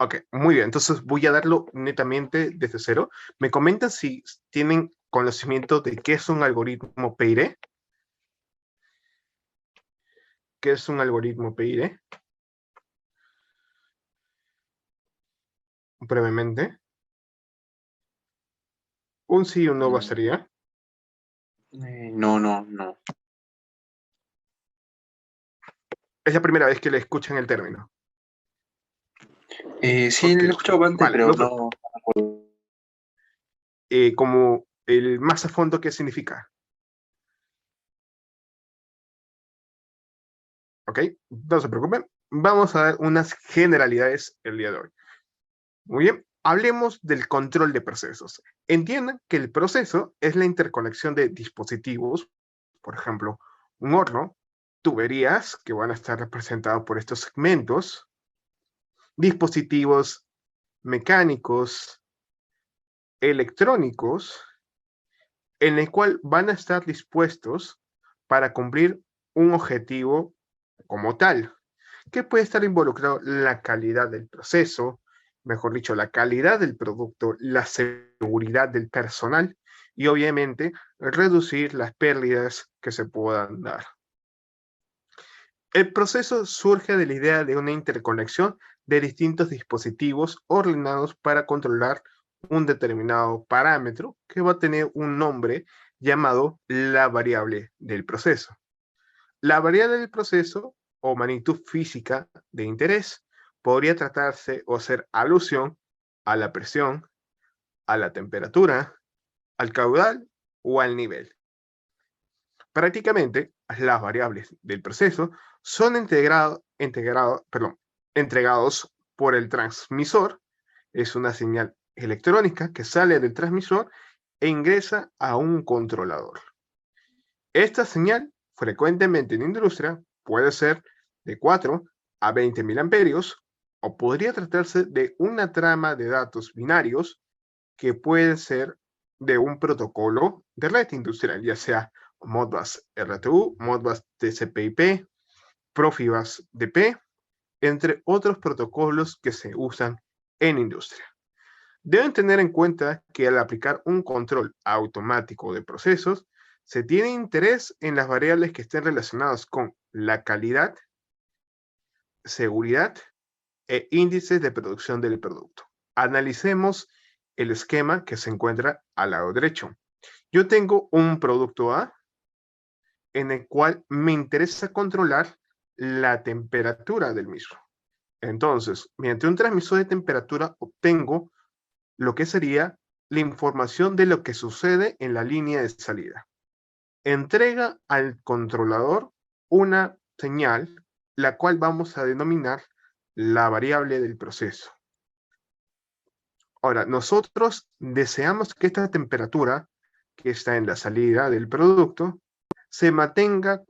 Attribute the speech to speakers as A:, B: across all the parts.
A: Ok, muy bien. Entonces voy a darlo netamente desde cero. Me comentan si tienen conocimiento de qué es un algoritmo PID. ¿Qué es un algoritmo PID? Brevemente. Un sí y un no
B: Mm,
A: bastaría.
B: no.
A: Es la primera vez que le escuchan el término.
B: Sí,
A: Ok,
B: lo he escuchado antes,
A: vale.
B: pero
A: No,
B: no.
A: como el más a fondo, ¿qué significa? Ok, no se preocupen. Vamos a dar unas generalidades el día de hoy. Muy bien, hablemos del control de procesos. Entiendan que el proceso es la interconexión de dispositivos, por ejemplo, un horno, tuberías que van a estar representados por estos segmentos, dispositivos mecánicos, electrónicos, en el cual van a estar dispuestos para cumplir un objetivo como tal, que puede estar involucrado la calidad del proceso, mejor dicho, la calidad del producto, la seguridad del personal y obviamente reducir las pérdidas que se puedan dar. El proceso surge de la idea de una interconexión de distintos dispositivos ordenados para controlar un determinado parámetro que va a tener un nombre llamado la variable del proceso. La variable del proceso o magnitud física de interés podría tratarse o hacer alusión a la presión, a la temperatura, al caudal o al nivel. Prácticamente, las variables del proceso son entregados por el transmisor. Es una señal electrónica que sale del transmisor e ingresa a un controlador. Esta señal, frecuentemente en industria, puede ser de 4 a 20 mil amperios o podría tratarse de una trama de datos binarios que puede ser de un protocolo de red industrial, ya sea Modbus RTU, Modbus TCP/IP, Profibus DP, entre otros protocolos que se usan en industria. Deben tener en cuenta que al aplicar un control automático de procesos, se tiene interés en las variables que estén relacionadas con la calidad, seguridad e índices de producción del producto. Analicemos el esquema que se encuentra al lado derecho. Yo tengo un producto A en el cual me interesa controlar la temperatura del mismo. Entonces, mediante un transmisor de temperatura obtengo lo que sería la información de lo que sucede en la línea de salida. Entrega al controlador una señal, la cual vamos a denominar la variable del proceso. Ahora, nosotros deseamos que esta temperatura que está en la salida del producto se mantenga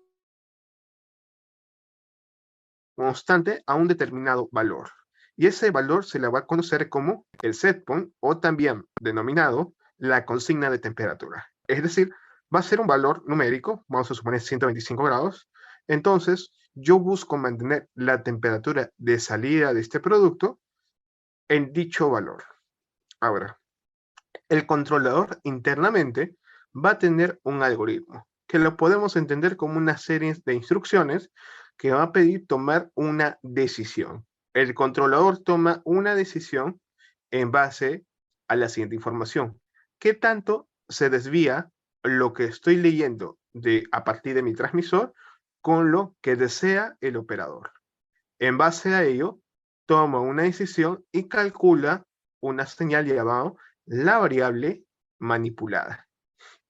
A: constante a un determinado valor. Y ese valor se le va a conocer como el set point o también denominado la consigna de temperatura. Es decir, va a ser un valor numérico, vamos a suponer 125 grados. Entonces, yo busco mantener la temperatura de salida de este producto en dicho valor. Ahora, el controlador internamente va a tener un algoritmo que lo podemos entender como una serie de instrucciones que va a pedir tomar una decisión. El controlador toma una decisión en base a la siguiente información. ¿Qué tanto se desvía lo que estoy leyendo a partir de mi transmisor con lo que desea el operador? En base a ello, toma una decisión y calcula una señal llamada la variable manipulada.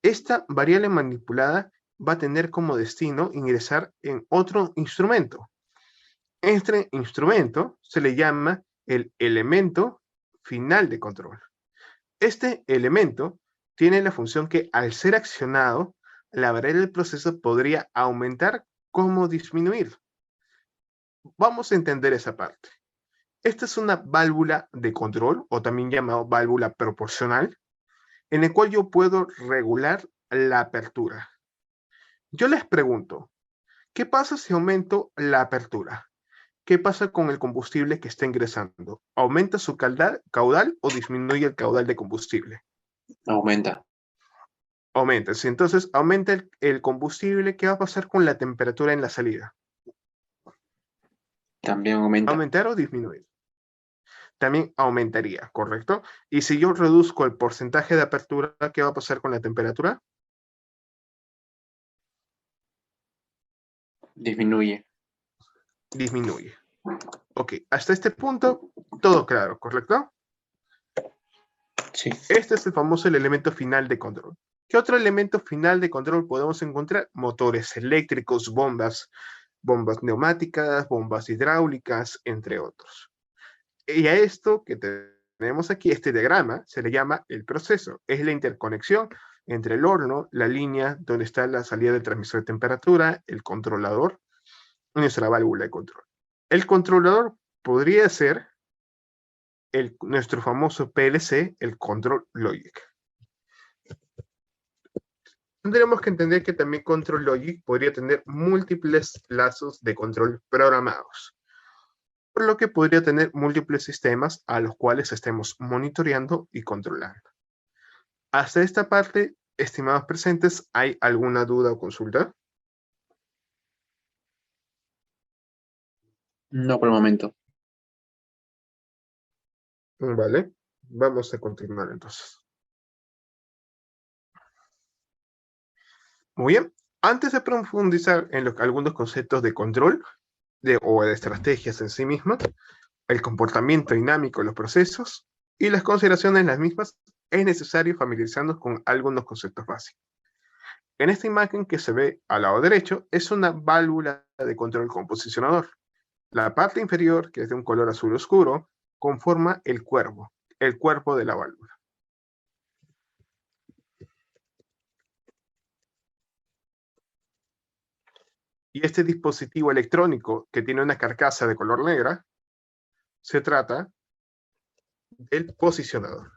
A: Esta variable manipulada va a tener como destino ingresar en otro instrumento. Este instrumento se le llama el elemento final de control. Este elemento tiene la función que al ser accionado, la variable del proceso podría aumentar como disminuir. Vamos a entender esa parte. Esta es una válvula de control, o también llamado válvula proporcional, en el cual yo puedo regular la apertura. Yo les pregunto, ¿qué pasa si aumento la apertura? ¿qué pasa con el combustible que está ingresando? ¿Aumenta su caudal o disminuye el caudal de combustible?
B: Aumenta.
A: Aumenta. Si entonces aumenta el combustible, ¿qué va a pasar con la temperatura en la salida?
B: También aumenta.
A: ¿Aumentar o disminuir? También aumentaría, ¿correcto? Y si yo reduzco el porcentaje de apertura, ¿qué va a pasar con la temperatura?
B: Disminuye.
A: Disminuye. Ok, hasta este punto, todo claro, ¿correcto?
B: Sí.
A: Este es el famoso elemento final de control. ¿Qué otro elemento final de control podemos encontrar? Motores eléctricos, bombas neumáticas, bombas hidráulicas, entre otros. Y a esto que tenemos aquí, este diagrama, se le llama el proceso. Es la interconexión entre el horno, la línea donde está la salida del transmisor de temperatura, el controlador y nuestra válvula de control. El controlador podría ser nuestro famoso PLC, el Control Logic. Tendremos que entender que también Control Logic podría tener múltiples lazos de control programados, por lo que podría tener múltiples sistemas a los cuales estemos monitoreando y controlando. Hasta esta parte, estimados presentes, ¿hay alguna duda o consulta?
B: No por el momento.
A: Vale, vamos a continuar entonces. Muy bien, antes de profundizar en algunos conceptos de control o de estrategias en sí mismas, el comportamiento dinámico de los procesos y las consideraciones en las mismas, es necesario familiarizarnos con algunos conceptos básicos. En esta imagen que se ve al lado derecho es una válvula de control con posicionador. La parte inferior, que es de un color azul oscuro, conforma el cuerpo de la válvula. Y este dispositivo electrónico que tiene una carcasa de color negra, se trata del posicionador,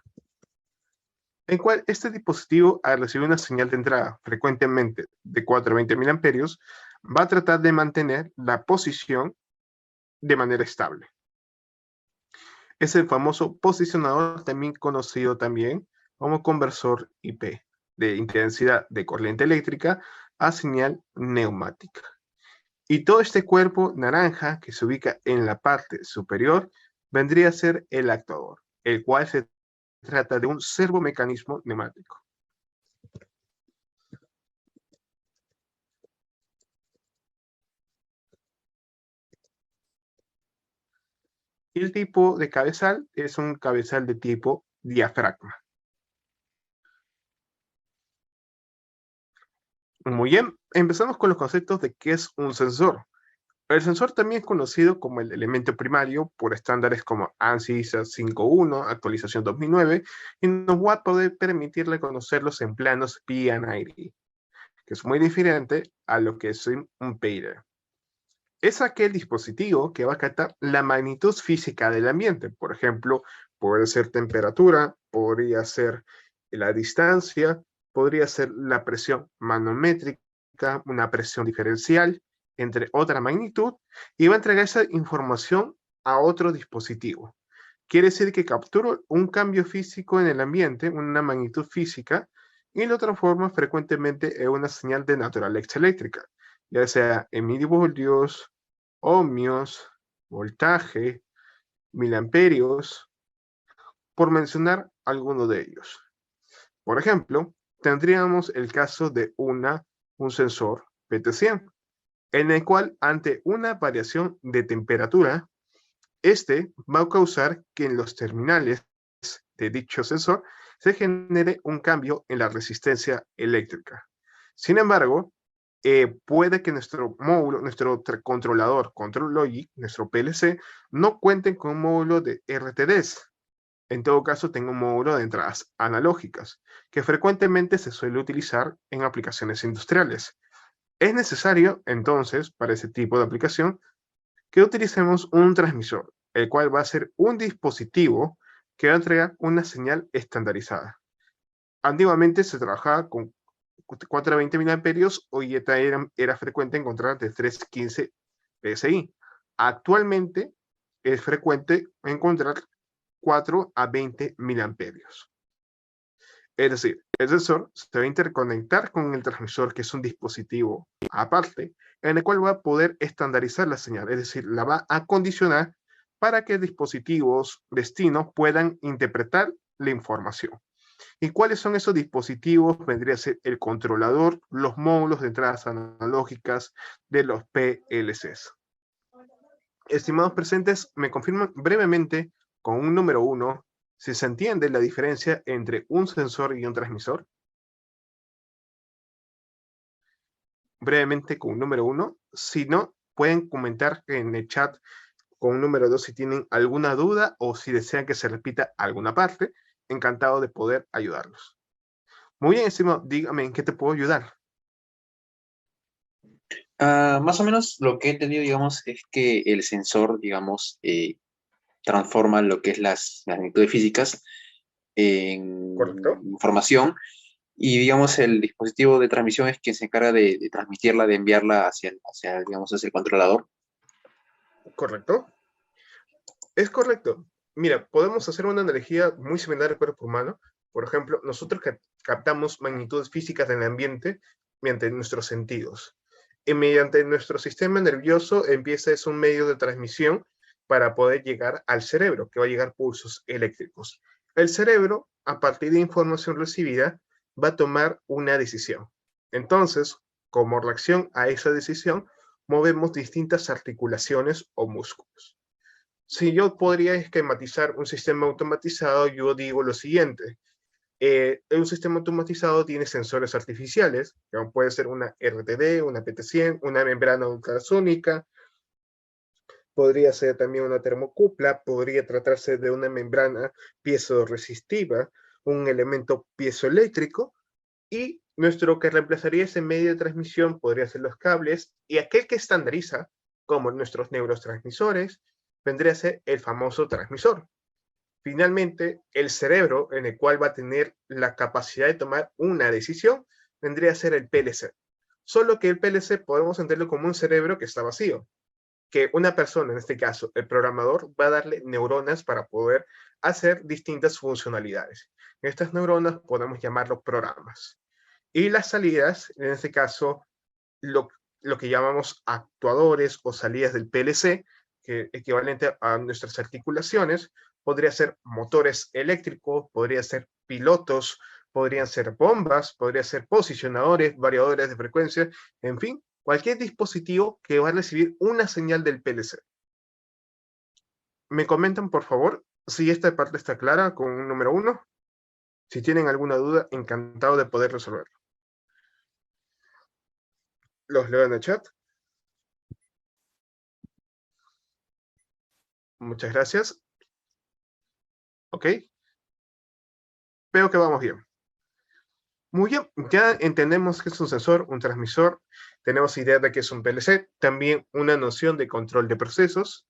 A: en cual este dispositivo, al recibir una señal de entrada frecuentemente de 420 mA, va a tratar de mantener la posición de manera estable. Es el famoso posicionador, también conocido también como conversor IP, de intensidad de corriente eléctrica a señal neumática. Y todo este cuerpo naranja que se ubica en la parte superior vendría a ser el actuador, el cual se trata de un servomecanismo neumático. Y el tipo de cabezal es un cabezal de tipo diafragma. Muy bien, empezamos con los conceptos de qué es un sensor. El sensor también es conocido como el elemento primario por estándares como ANSI ISA 5.1, actualización 2009, y nos va a poder permitir reconocerlos en planos PNID, que es muy diferente a lo que es un PID. Es aquel dispositivo que va a captar la magnitud física del ambiente. Por ejemplo, puede ser temperatura, podría ser la distancia, podría ser la presión manométrica, una presión diferencial, entre otra magnitud, y va a entregar esa información a otro dispositivo. Quiere decir que capturo un cambio físico en el ambiente, una magnitud física, y lo transforma frecuentemente en una señal de naturaleza eléctrica, ya sea en milivoltios, ohmios, voltaje, miliamperios, por mencionar alguno de ellos. Por ejemplo, tendríamos el caso de un sensor PT100, en el cual ante una variación de temperatura, este va a causar que en los terminales de dicho sensor se genere un cambio en la resistencia eléctrica. Sin embargo, puede que nuestro módulo, nuestro controlador, Control Logic, nuestro PLC, no cuente con un módulo de RTDs. En todo caso, tenga un módulo de entradas analógicas, que frecuentemente se suele utilizar en aplicaciones industriales. Es necesario, entonces, para ese tipo de aplicación, que utilicemos un transmisor, el cual va a ser un dispositivo que va a entregar una señal estandarizada. Antiguamente se trabajaba con 420 mA, hoy era frecuente encontrar de 315 PSI. Actualmente es frecuente encontrar 4 a 20 miliamperios. Es decir, el sensor se va a interconectar con el transmisor, que es un dispositivo aparte, en el cual va a poder estandarizar la señal, es decir, la va a condicionar para que dispositivos destinos puedan interpretar la información. ¿Y cuáles son esos dispositivos? Vendría a ser el controlador, los módulos de entradas analógicas de los PLCs. Estimados presentes, me confirman brevemente con un número 1 si se entiende la diferencia entre un sensor y un transmisor. Brevemente con un número 1. Si no, pueden comentar en el chat con un número 2 si tienen alguna duda o si desean que se repita alguna parte. Encantado de poder ayudarlos. Muy bien, estimado, dígame en qué te puedo ayudar.
B: Más o menos lo que he entendido, digamos, es que el sensor, digamos, transforma lo que es las magnitudes físicas en
A: ¿Correcto?
B: información y, digamos, el dispositivo de transmisión es quien se encarga de transmitirla, de enviarla digamos, hacia el controlador.
A: ¿Correcto? Es correcto. Mira, podemos hacer una analogía muy similar al cuerpo humano. Por ejemplo, nosotros captamos magnitudes físicas del ambiente mediante nuestros sentidos. Y mediante nuestro sistema nervioso empieza es un medio de transmisión para poder llegar al cerebro, que va a llegar pulsos eléctricos. El cerebro, a partir de información recibida, va a tomar una decisión. Entonces, como reacción a esa decisión, movemos distintas articulaciones o músculos. Si yo podría esquematizar un sistema automatizado, yo digo lo siguiente. Un sistema automatizado tiene sensores artificiales, que puede ser una RTD, una PT100, una membrana ultrasónica, podría ser también una termocupla, podría tratarse de una membrana piezoresistiva, un elemento piezoeléctrico, y nuestro que reemplazaría ese medio de transmisión podría ser los cables, y aquel que estandariza, como nuestros neurotransmisores, vendría a ser el famoso transmisor. Finalmente, el cerebro, en el cual va a tener la capacidad de tomar una decisión, vendría a ser el PLC. Solo que el PLC podemos entenderlo como un cerebro que está vacío, que una persona, en este caso el programador, va a darle neuronas para poder hacer distintas funcionalidades. Estas neuronas podemos llamarlos programas. Y las salidas, en este caso, lo que llamamos actuadores o salidas del PLC, que equivalente a nuestras articulaciones, podría ser motores eléctricos, podría ser pilotos, podrían ser bombas, podría ser posicionadores, variadores de frecuencia, en fin, cualquier dispositivo que va a recibir una señal del PLC. Me comentan, por favor, si esta parte está clara con un número 1. Si tienen alguna duda, encantado de poder resolverlo. Los leo en el chat. Muchas gracias. Ok. Veo que vamos bien. Muy bien, ya entendemos que es un sensor, un transmisor, tenemos idea de que es un PLC, también una noción de control de procesos,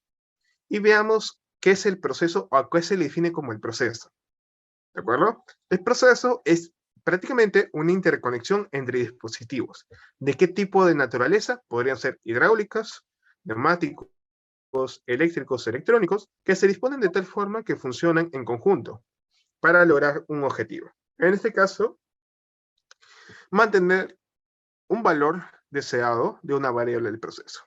A: y veamos qué es el proceso o a qué se le define como el proceso. ¿De acuerdo? El proceso es prácticamente una interconexión entre dispositivos. ¿De qué tipo de naturaleza? Podrían ser hidráulicas, neumáticos, eléctricos, electrónicos, que se disponen de tal forma que funcionan en conjunto para lograr un objetivo. En este caso, mantener un valor deseado de una variable del proceso.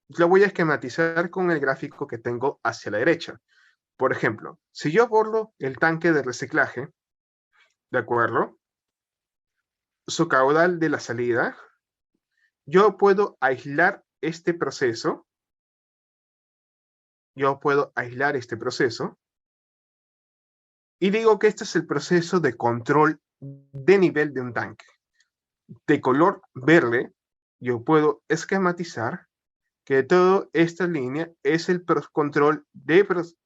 A: Lo voy a esquematizar con el gráfico que tengo hacia la derecha. Por ejemplo, si yo abordo el tanque de reciclaje, ¿de acuerdo? Su caudal de la salida, yo puedo aislar este proceso. Y digo que este es el proceso de control de nivel de un tanque. De color verde, yo puedo esquematizar que toda esta línea es el control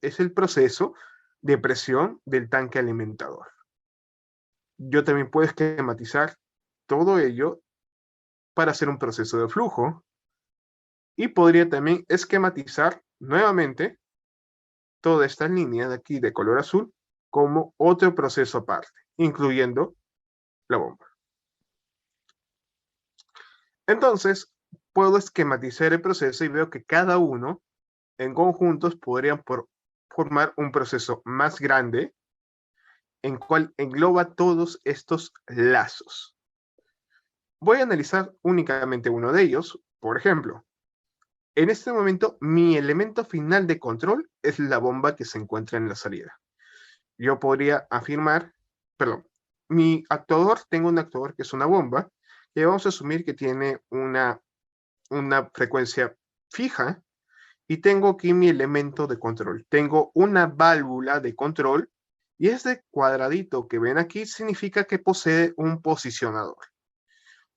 A: es el proceso de presión del tanque alimentador. Yo también puedo esquematizar todo ello para hacer un proceso de flujo y podría también esquematizar nuevamente toda esta línea de aquí de color azul como otro proceso aparte, incluyendo la bomba. Entonces, puedo esquematizar el proceso y veo que cada uno en conjuntos podrían formar un proceso más grande en cual engloba todos estos lazos. Voy a analizar únicamente uno de ellos. Por ejemplo, en este momento mi elemento final de control es la bomba que se encuentra en la salida. Yo podría afirmar, perdón, tengo un actuador que es una bomba, y vamos a asumir que tiene una frecuencia fija, y tengo aquí mi elemento de control. Tengo una válvula de control, y este cuadradito que ven aquí significa que posee un posicionador.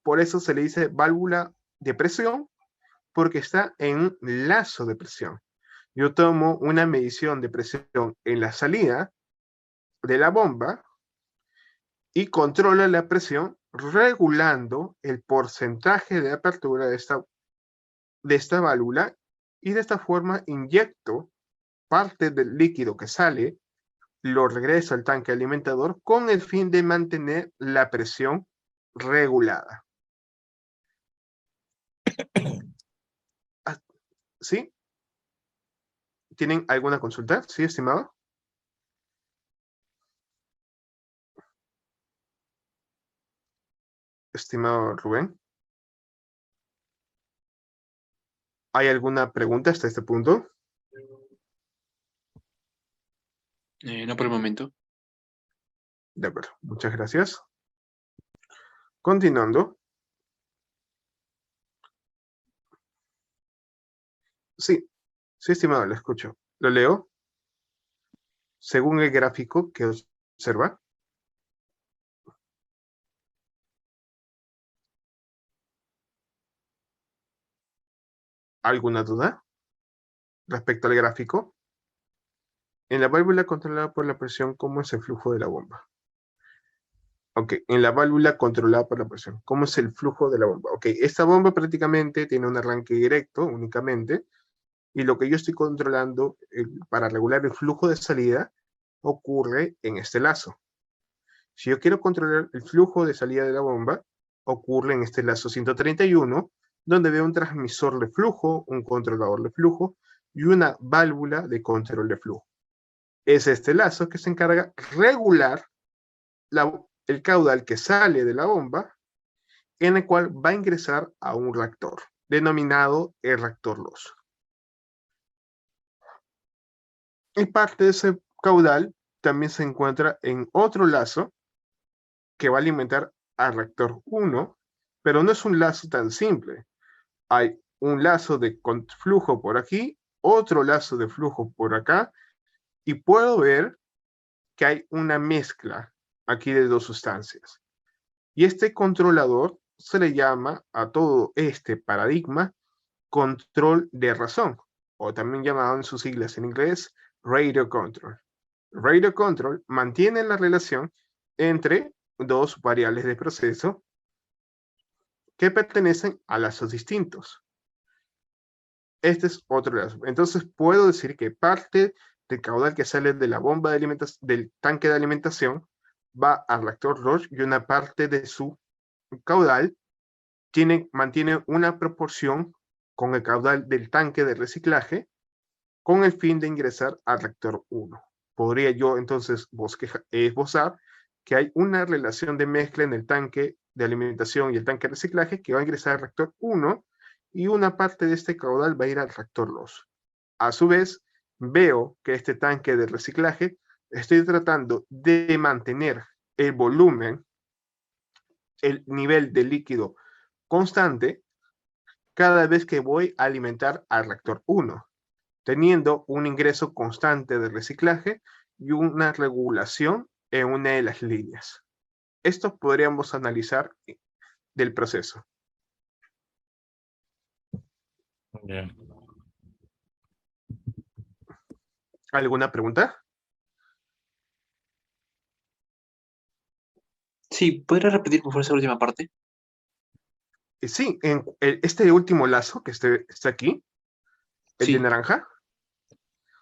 A: Por eso se le dice válvula de presión, porque está en un lazo de presión. Yo tomo una medición de presión en la salida de la bomba y controlo la presión regulando el porcentaje de apertura de esta válvula, y de esta forma inyecto parte del líquido que sale, lo regreso al tanque alimentador con el fin de mantener la presión regulada. ¿Sí? ¿Tienen alguna consulta? ¿Sí, estimado? Estimado Rubén. ¿Hay alguna pregunta hasta este punto?
B: No por el momento.
A: De acuerdo, muchas gracias. Continuando. Sí, sí, estimado, lo escucho. Lo leo. Según el gráfico que observa. ¿Alguna duda respecto al gráfico? En la válvula controlada por la presión, ¿cómo es el flujo de la bomba? Ok, en la válvula controlada por la presión, ¿cómo es el flujo de la bomba? Ok, esta bomba prácticamente tiene un arranque directo únicamente, y lo que yo estoy controlando para regular el flujo de salida ocurre en este lazo. Si yo quiero controlar el flujo de salida de la bomba, ocurre en este lazo 131, donde veo un transmisor de flujo, un controlador de flujo y una válvula de control de flujo. Es este lazo que se encarga de regular el caudal que sale de la bomba, en el cual va a ingresar a un reactor, denominado el reactor loso. Y parte de ese caudal también se encuentra en otro lazo que va a alimentar al reactor 1, pero no es un lazo tan simple. Hay un lazo de flujo por aquí, otro lazo de flujo por acá, y puedo ver que hay una mezcla aquí de dos sustancias. Y este controlador se le llama a todo este paradigma control de razón, o también llamado en sus siglas en inglés radio control. Radio control mantiene la relación entre dos variables de proceso que pertenecen a lazos distintos. Este es otro lazo. Entonces puedo decir que parte del caudal que sale de la bomba de alimentación, del tanque de alimentación, va al reactor Roche, y una parte de su caudal mantiene una proporción con el caudal del tanque de reciclaje, con el fin de ingresar al reactor 1. Podría yo entonces esbozar que hay una relación de mezcla en el tanque de alimentación y el tanque de reciclaje que va a ingresar al reactor 1, y una parte de este caudal va a ir al reactor 2. A su vez, veo que este tanque de reciclaje estoy tratando de mantener el volumen, el nivel de líquido constante cada vez que voy a alimentar al reactor 1, teniendo un ingreso constante de reciclaje y una regulación en una de las líneas. Esto podríamos analizar del proceso.
C: Bien.
A: ¿Alguna pregunta?
B: Sí, ¿podrías repetir por favor esa última parte?
A: Sí, en este último lazo que está aquí, el de
B: Sí,
A: naranja.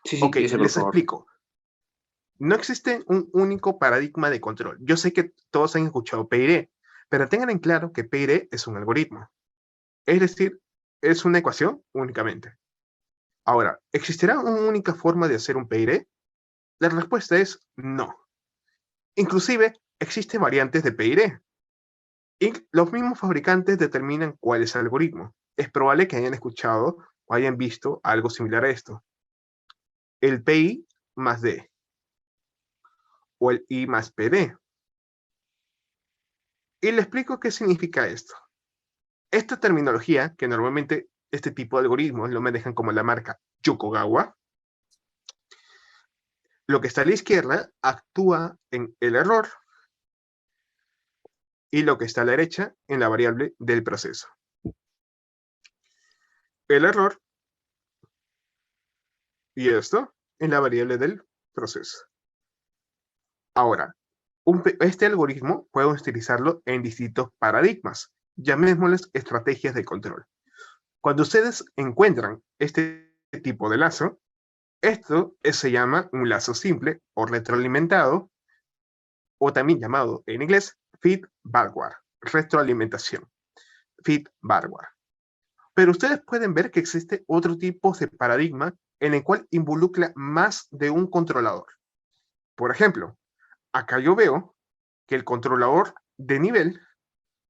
B: sí,
A: Ok,
B: ese por
A: les
B: favor.
A: explico. No existe un único paradigma de control. Yo sé que todos han escuchado PID, pero tengan en claro que PID es un algoritmo. Es decir, es una ecuación únicamente. Ahora, ¿existirá una única forma de hacer un PID? La respuesta es no. Inclusive, existen variantes de PID. Y los mismos fabricantes determinan cuál es el algoritmo. Es probable que hayan escuchado o hayan visto algo similar a esto. El PI más D o el I más PD. Y le explico qué significa esto. Esta terminología, que normalmente este tipo de algoritmos lo manejan como la marca Yokogawa, lo que está a la izquierda actúa en el error y lo que está a la derecha en la variable del proceso. El error y esto en la variable del proceso. Ahora, este algoritmo podemos utilizarlo en distintos paradigmas, llamémosles estrategias de control. Cuando ustedes encuentran este tipo de lazo, esto se llama un lazo simple o retroalimentado, o también llamado en inglés feed-backward, retroalimentación, feed-backward. Pero ustedes pueden ver que existe otro tipo de paradigma en el cual involucra más de un controlador. Por ejemplo, acá yo veo que el controlador de nivel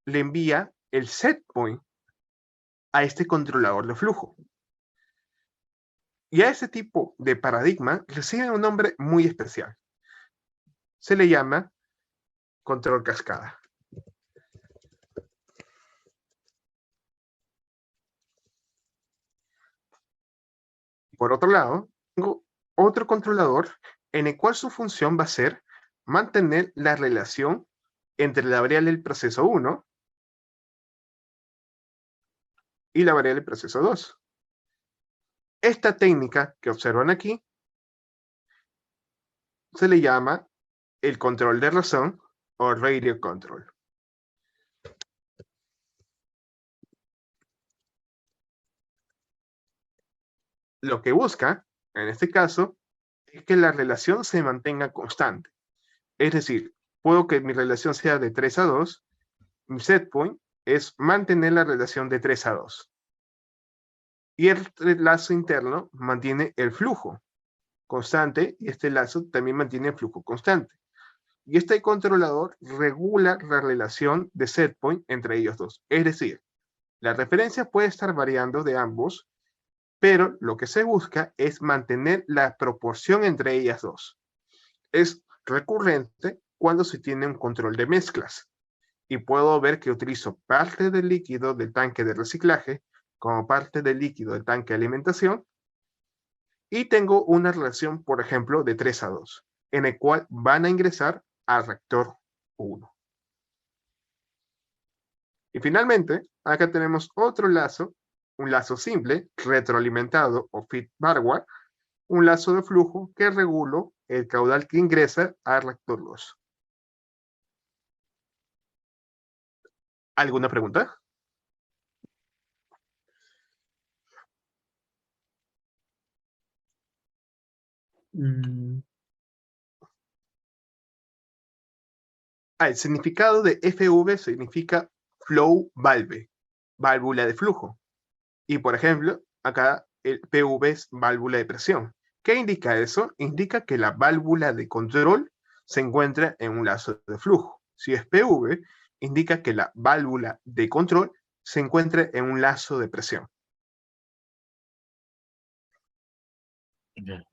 A: le envía el set point a este controlador de flujo. Y a ese tipo de paradigma recibe un nombre muy especial. Se le llama control cascada. Por otro lado, tengo otro controlador en el cual su función va a ser mantener la relación entre la variable del proceso 1 y la variable del proceso 2. Esta técnica que observan aquí se le llama el control de razón o radio control. Lo que busca, en este caso, es que la relación se mantenga constante. Es decir, puedo que mi relación sea de 3 a 2, mi set point es mantener la relación de 3 a 2. Y el lazo interno mantiene el flujo constante y este lazo también mantiene el flujo constante. Y este controlador regula la relación de set point entre ellos dos. Es decir, la referencia puede estar variando de ambos, pero lo que se busca es mantener la proporción entre ellas dos. Es recurrente cuando se tiene un control de mezclas. Y puedo ver que utilizo parte del líquido del tanque de reciclaje como parte del líquido del tanque de alimentación. Y tengo una relación, por ejemplo, de 3 a 2, en el cual van a ingresar al reactor 1. Y finalmente, acá tenemos otro lazo, un lazo simple, retroalimentado o feed-backward, un lazo de flujo que regulo el caudal que ingresa al reactor 2. ¿Alguna pregunta? El significado de FV significa flow valve, válvula de flujo. Y por ejemplo, acá el PV es válvula de presión. ¿Qué indica eso? Indica que la válvula de control se encuentra en un lazo de flujo. Si es PV, indica que la válvula de control se encuentra en un lazo de presión.
C: Ya.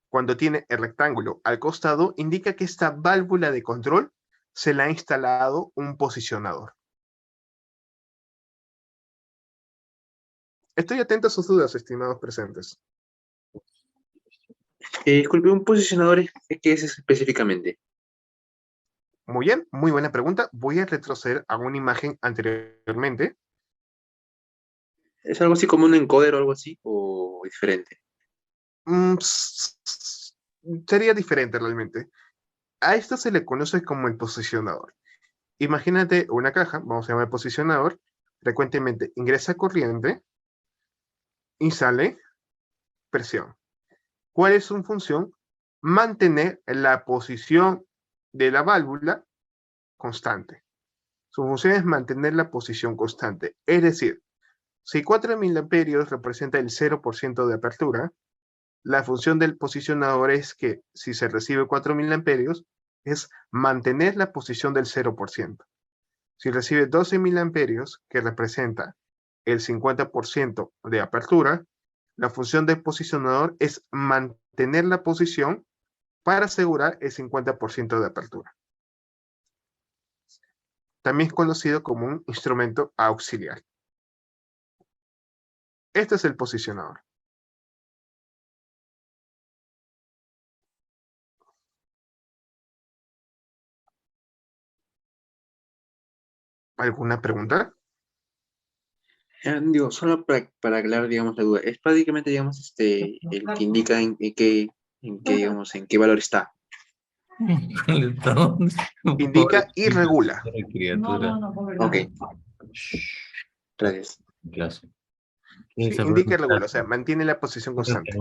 A: Cuando tiene el rectángulo al costado, indica que esta válvula de control se le ha instalado un posicionador. Estoy atento a sus dudas, estimados presentes.
B: Disculpe, ¿un posicionador qué es específicamente?
A: Muy bien, muy buena pregunta. Voy a retroceder a una imagen anteriormente.
B: ¿Es algo así como un encoder o algo así? ¿O diferente?
A: Sería diferente realmente. A esto se le conoce como el posicionador. Imagínate una caja, vamos a llamar posicionador, frecuentemente ingresa corriente y sale presión. ¿Cuál es su función? Mantener la posición de la válvula constante. Su función es mantener la posición constante. Es decir, Si 4 miliamperios representa el 0% de apertura, la función del posicionador es que si se recibe 4 miliamperios, es mantener la posición del 0%. Si recibe 12 miliamperios, que representa el 50% de apertura, la función del posicionador es mantener la posición para asegurar el 50% de apertura. También es conocido como un instrumento auxiliar. Este es el posicionador. ¿Alguna pregunta?
B: Digo, solo para aclarar, digamos, la duda. Es prácticamente, digamos, el que indica digamos, en qué valor está.
A: Indica y regula.
C: Criatura.
B: Ok, gracias.
C: Clase.
A: Sí, indica y regula, o sea, mantiene la posición constante.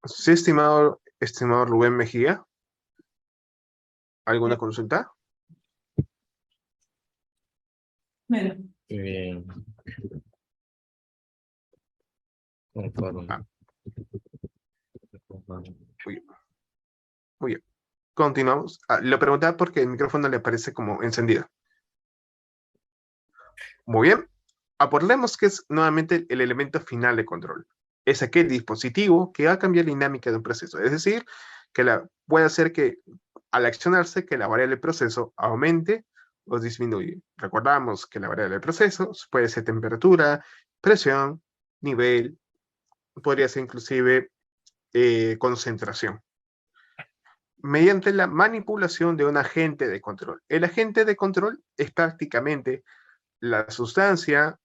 A: Sí, estimado Rubén Mejía. ¿Alguna consulta?
C: Bien.
A: Ah. Muy bien. Continuamos. Lo preguntaba porque el micrófono le parece como encendido. Muy bien. Abordemos qué es nuevamente el elemento final de control. Es aquel dispositivo que va a cambiar la dinámica de un proceso. Es decir, que puede hacer que al accionarse que la variable proceso aumente o disminuye. Recordamos que la variable de proceso puede ser temperatura, presión, nivel, podría ser inclusive concentración. Mediante la manipulación de un agente de control. El agente de control es prácticamente la sustancia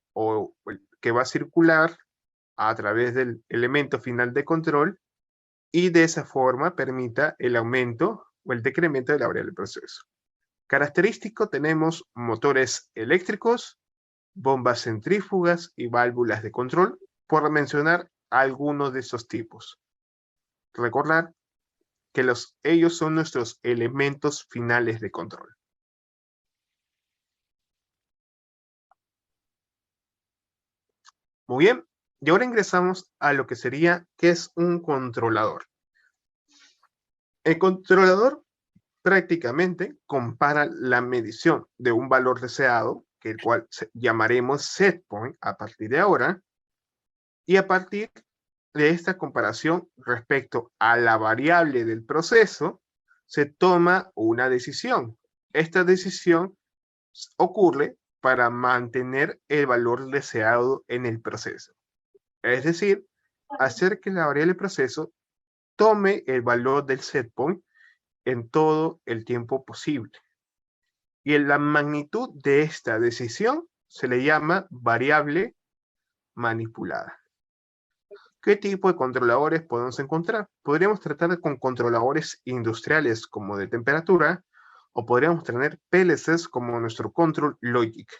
A: que va a circular a través del elemento final de control y de esa forma permita el aumento o el decremento de la variable del proceso. Característico tenemos motores eléctricos, bombas centrífugas y válvulas de control, por mencionar algunos de esos tipos. Recordar que ellos son nuestros elementos finales de control. Muy bien, y ahora ingresamos a lo que sería, ¿qué es un controlador? El controlador prácticamente compara la medición de un valor deseado, que el cual llamaremos set point a partir de ahora, y a partir de esta comparación respecto a la variable del proceso, se toma una decisión. Esta decisión ocurre para mantener el valor deseado en el proceso. Es decir, hacer que la variable del proceso tome el valor del set point en todo el tiempo posible. Y en la magnitud de esta decisión se le llama variable manipulada. ¿Qué tipo de controladores podemos encontrar? Podríamos tratar con controladores industriales como de temperatura, o podríamos tener PLCs como nuestro control logic,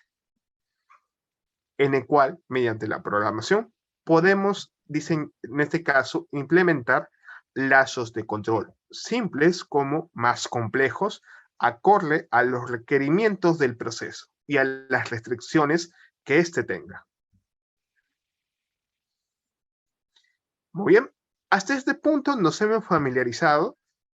A: en el cual, mediante la programación, podemos, en este caso, implementar lazos de control simples como más complejos, acorde a los requerimientos del proceso y a las restricciones que éste tenga. Muy bien, hasta este punto nos hemos familiarizado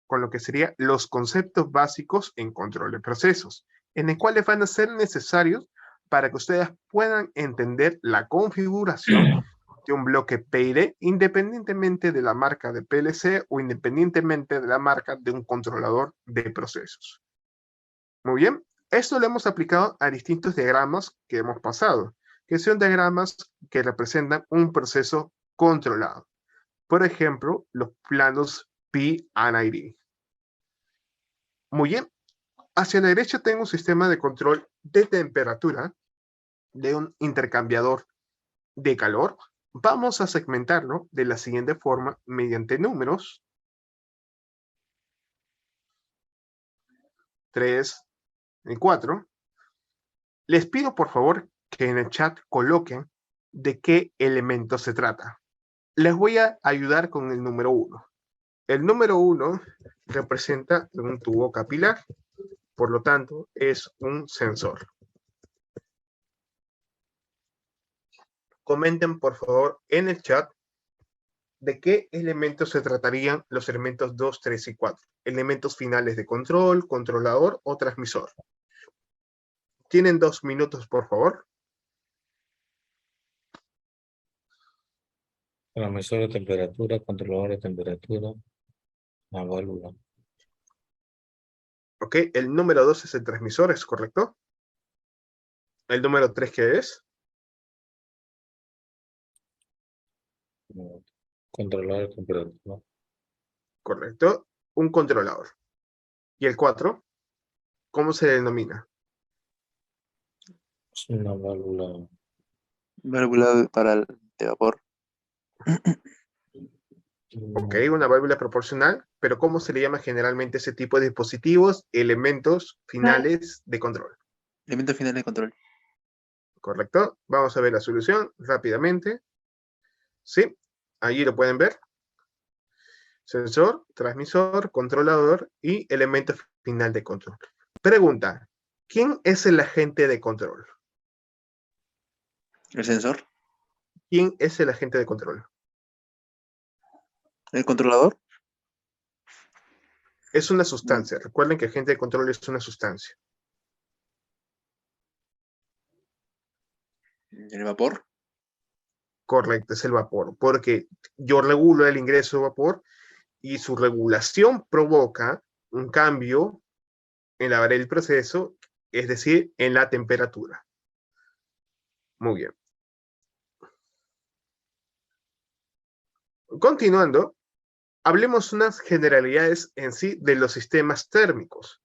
A: con lo que serían los conceptos básicos en control de procesos, en el cuales van a ser necesarios para que ustedes puedan entender la configuración de un bloque PID independientemente de la marca de PLC o independientemente de la marca de un controlador de procesos. Muy bien, esto lo hemos aplicado a distintos diagramas que hemos pasado, que son diagramas que representan un proceso controlado. Por ejemplo, los planos P and ID. Muy bien, hacia la derecha tengo un sistema de control de temperatura de un intercambiador de calor. Vamos a segmentarlo de la siguiente forma mediante números. 3 y 4. Les pido por favor que en el chat coloquen de qué elemento se trata. Les voy a ayudar con el número 1. El número 1 representa un tubo capilar, por lo tanto es un sensor. comenten por favor en el chat de qué elementos se tratarían los elementos 2, 3 y 4. Elementos finales de control, controlador o transmisor. Tienen 2 minutos, por favor.
D: Transmisor de temperatura, controlador de temperatura, la válvula.
A: Ok, el número 2 es el transmisor, ¿es correcto? ¿El número 3 qué es?
D: Controlador de temperatura.
A: Correcto, un controlador. ¿Y el 4? ¿Cómo se denomina?
D: Es una válvula.
B: Válvula para el de vapor.
A: Ok, una válvula proporcional, pero ¿cómo se le llama generalmente ese tipo de dispositivos, elementos finales de control?
B: Elemento final de control.
A: ¿Correcto? Vamos a ver la solución rápidamente. Sí, allí lo pueden ver. Sensor, transmisor, controlador y elemento final de control. Pregunta, ¿quién es el agente de control?
B: El sensor.
A: ¿Quién es el agente de control?
B: El controlador.
A: Es una sustancia. Recuerden que agente de control es una sustancia.
B: El vapor.
A: Correcto, es el vapor, porque yo regulo el ingreso de vapor y su regulación provoca un cambio en la variable del proceso, es decir, en la temperatura. Muy bien. Continuando, hablemos unas generalidades en sí de los sistemas térmicos.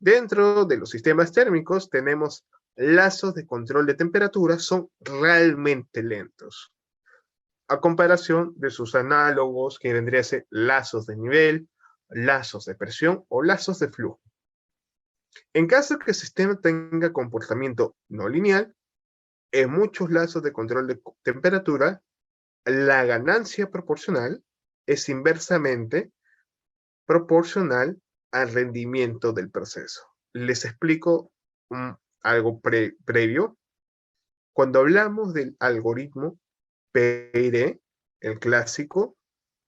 A: Dentro de los sistemas térmicos tenemos lazos de control de temperatura, son realmente lentos, a comparación de sus análogos que vendrían a ser lazos de nivel, lazos de presión o lazos de flujo. En caso que el sistema tenga comportamiento no lineal, en muchos lazos de control de temperatura, la ganancia proporcional es inversamente proporcional al rendimiento del proceso. Les explico algo previo. Cuando hablamos del algoritmo PID, el clásico,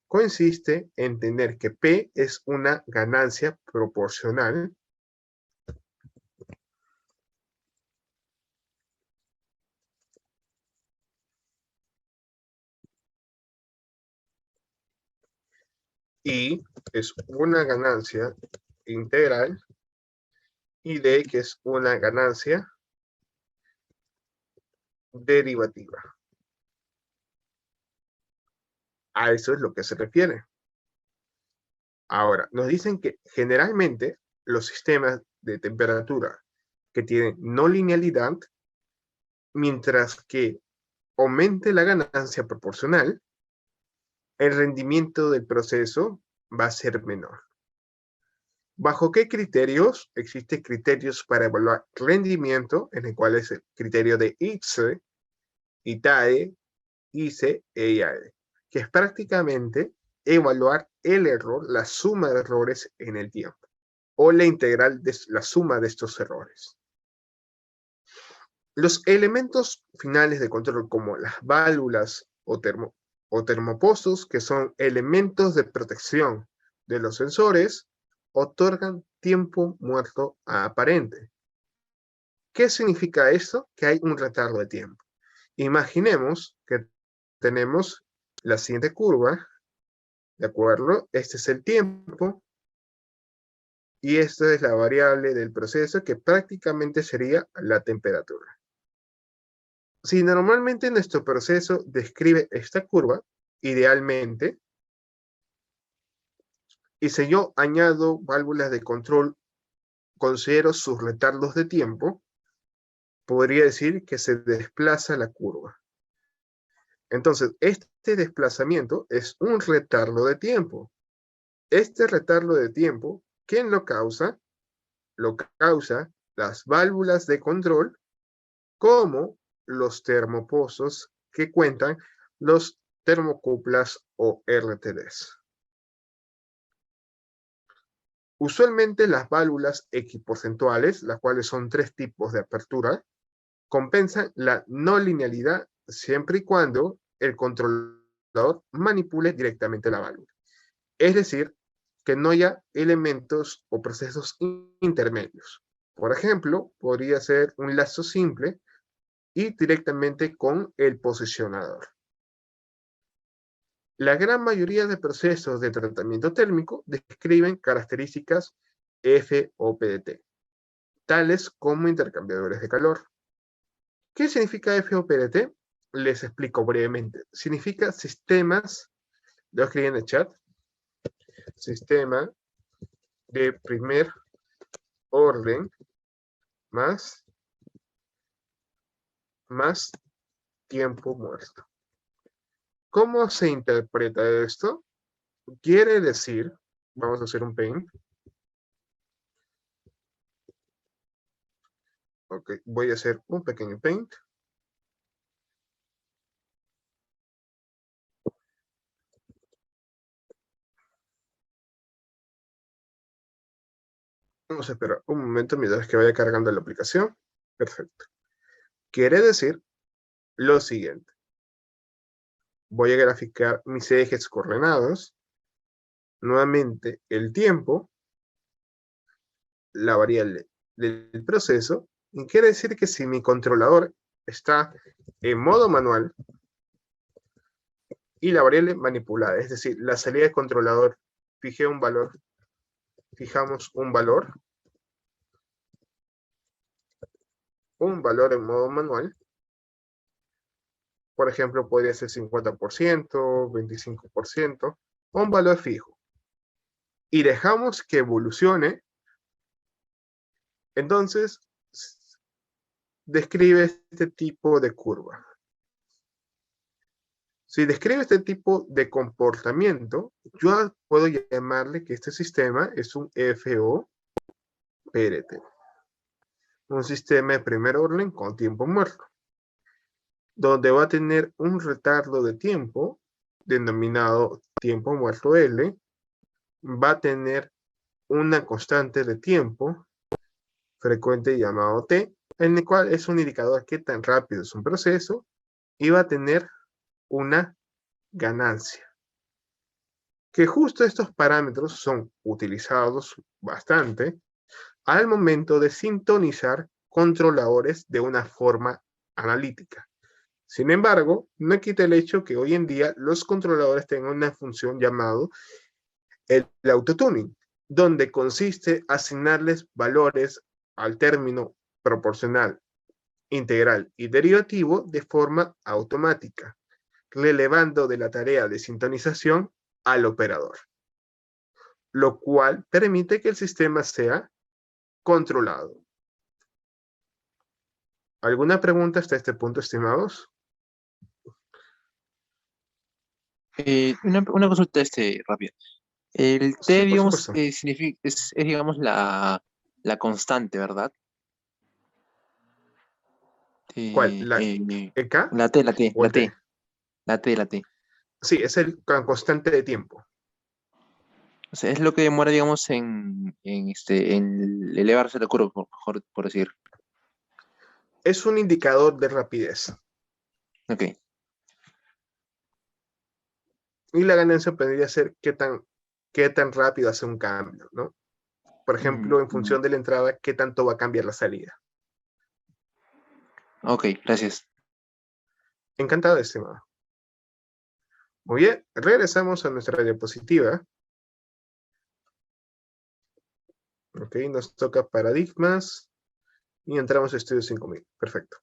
A: consiste en tener que P es una ganancia proporcional y es una ganancia integral y D que es una ganancia derivativa. A eso es lo que se refiere. Ahora, nos dicen que generalmente los sistemas de temperatura que tienen no linealidad, mientras que aumente la ganancia proporcional, el rendimiento del proceso va a ser menor. ¿Bajo qué criterios? Existen criterios para evaluar rendimiento, en el cual es el criterio de ITSE, ITAE, ICE e IAE, que es prácticamente evaluar el error, la suma de errores en el tiempo, o la integral de la suma de estos errores. Los elementos finales de control, como las válvulas o termopozos, que son elementos de protección de los sensores, otorgan tiempo muerto aparente. ¿Qué significa esto? Que hay un retardo de tiempo. Imaginemos que tenemos la siguiente curva, ¿de acuerdo? Este es el tiempo y esta es la variable del proceso que prácticamente sería la temperatura. Si normalmente nuestro proceso describe esta curva, idealmente, y si yo añado válvulas de control, considero sus retardos de tiempo, podría decir que se desplaza la curva. Entonces, este desplazamiento es un retardo de tiempo. Este retardo de tiempo, ¿quién lo causa? Lo causa las válvulas de control, como los termopozos que cuentan los termocuplas o RTDs. Usualmente las válvulas equiporcentuales, las cuales son 3 tipos de apertura, compensan la no linealidad siempre y cuando el controlador manipule directamente la válvula. Es decir, que no haya elementos o procesos intermedios. Por ejemplo, podría ser un lazo simple y directamente con el posicionador. La gran mayoría de procesos de tratamiento térmico describen características FOPDT, tales como intercambiadores de calor. ¿Qué significa FOPDT? Les explico brevemente. Significa sistemas, lo escribí en el chat, sistema de primer orden más tiempo muerto. ¿Cómo se interpreta esto? Quiere decir, vamos a hacer un paint. Ok, voy a hacer un pequeño paint. Vamos a esperar un momento mientras que vaya cargando la aplicación. Perfecto. Quiere decir lo siguiente. Voy a graficar mis ejes coordenados. Nuevamente el tiempo, la variable del proceso. Y quiere decir que si mi controlador está en modo manual y la variable manipulada, es decir, la salida del controlador, fijé un valor, fijamos un valor en modo manual. Por ejemplo, podría ser 50%, 25%, o un valor fijo. Y dejamos que evolucione. Entonces, describe este tipo de curva. Si describe este tipo de comportamiento, yo puedo llamarle que este sistema es un FOPDT. Un sistema de primer orden con tiempo muerto, donde va a tener un retardo de tiempo denominado tiempo muerto L, va a tener una constante de tiempo frecuente llamado T, en el cual es un indicador de qué tan rápido es un proceso, y va a tener una ganancia. Que justo estos parámetros son utilizados bastante al momento de sintonizar controladores de una forma analítica. Sin embargo, no quita el hecho que hoy en día los controladores tengan una función llamada el autotuning, donde consiste asignarles valores al término proporcional, integral y derivativo de forma automática, relevando de la tarea de sintonización al operador, lo cual permite que el sistema sea controlado. ¿Alguna pregunta hasta este punto, estimados?
B: Una consulta rápida. El T,
A: Sí, por
B: digamos,
A: supuesto.
B: es, digamos, la constante, ¿verdad?
A: ¿Cuál? ¿La EK
B: La T,
A: o el T?
B: la T.
A: Sí, es el constante de tiempo.
B: O sea, es lo que demora, digamos, en elevarse la curva, por decir.
A: Es un indicador de rapidez.
B: Ok.
A: Y la ganancia podría ser qué tan rápido hace un cambio, ¿no? Por ejemplo, en función de la entrada, qué tanto va a cambiar la salida.
B: Ok, gracias.
A: Encantado, estimado. Muy bien, regresamos a nuestra diapositiva. Ok, nos toca paradigmas y entramos a estudio 5000. Perfecto.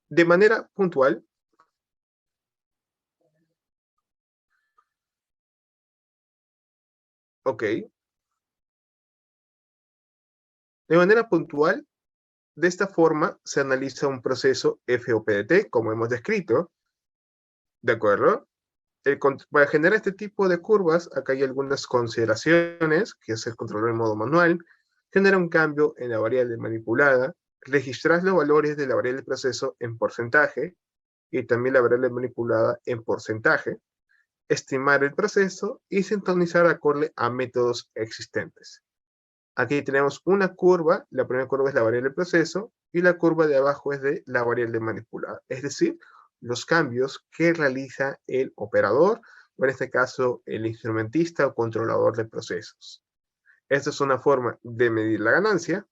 A: De manera puntual, ok. De manera puntual, de esta forma se analiza un proceso FOPDT, como hemos descrito. ¿De acuerdo? Para generar este tipo de curvas, acá hay algunas consideraciones, que es el controlar en modo manual, genera un cambio en la variable manipulada, registrar los valores de la variable del proceso en porcentaje, y también la variable manipulada en porcentaje, estimar el proceso y sintonizar acorde a métodos existentes. Aquí tenemos una curva, la primera curva es la variable del proceso, y la curva de abajo es de la variable manipulada, es decir, los cambios que realiza el operador, o en este caso el instrumentista o controlador de procesos. Esta es una forma de medir la ganancia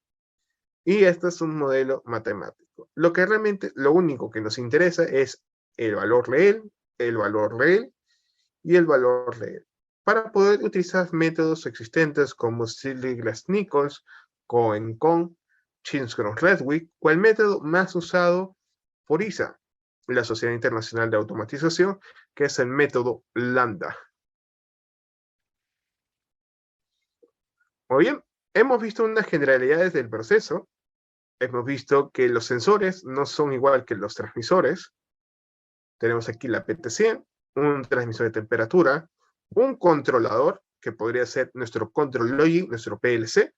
A: y este es un modelo matemático. Lo único que nos interesa es el valor real y el valor real, para poder utilizar métodos existentes como Stiglitz-Nichols, Cohen-Kohn, Chilsgrove-Redwig o el método más usado por ISA, la Sociedad Internacional de Automatización, que es el método Lambda. Muy bien, hemos visto unas generalidades del proceso. Hemos visto que los sensores no son igual que los transmisores. Tenemos aquí la PT100, un transmisor de temperatura, un controlador, que podría ser nuestro control logic, nuestro PLC,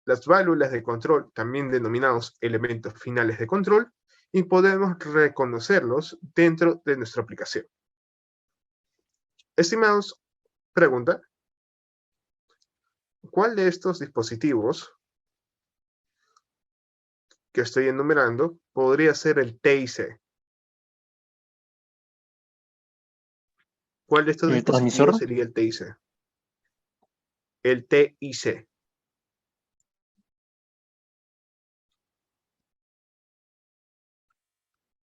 A: las válvulas de control, también denominados elementos finales de control, y podemos reconocerlos dentro de nuestra aplicación. Estimados, pregunta: ¿cuál de estos dispositivos que estoy enumerando podría ser el TIC? ¿Cuál de estos
E: ¿El
A: dispositivos
E: transmisor?
A: sería el TIC? El TIC.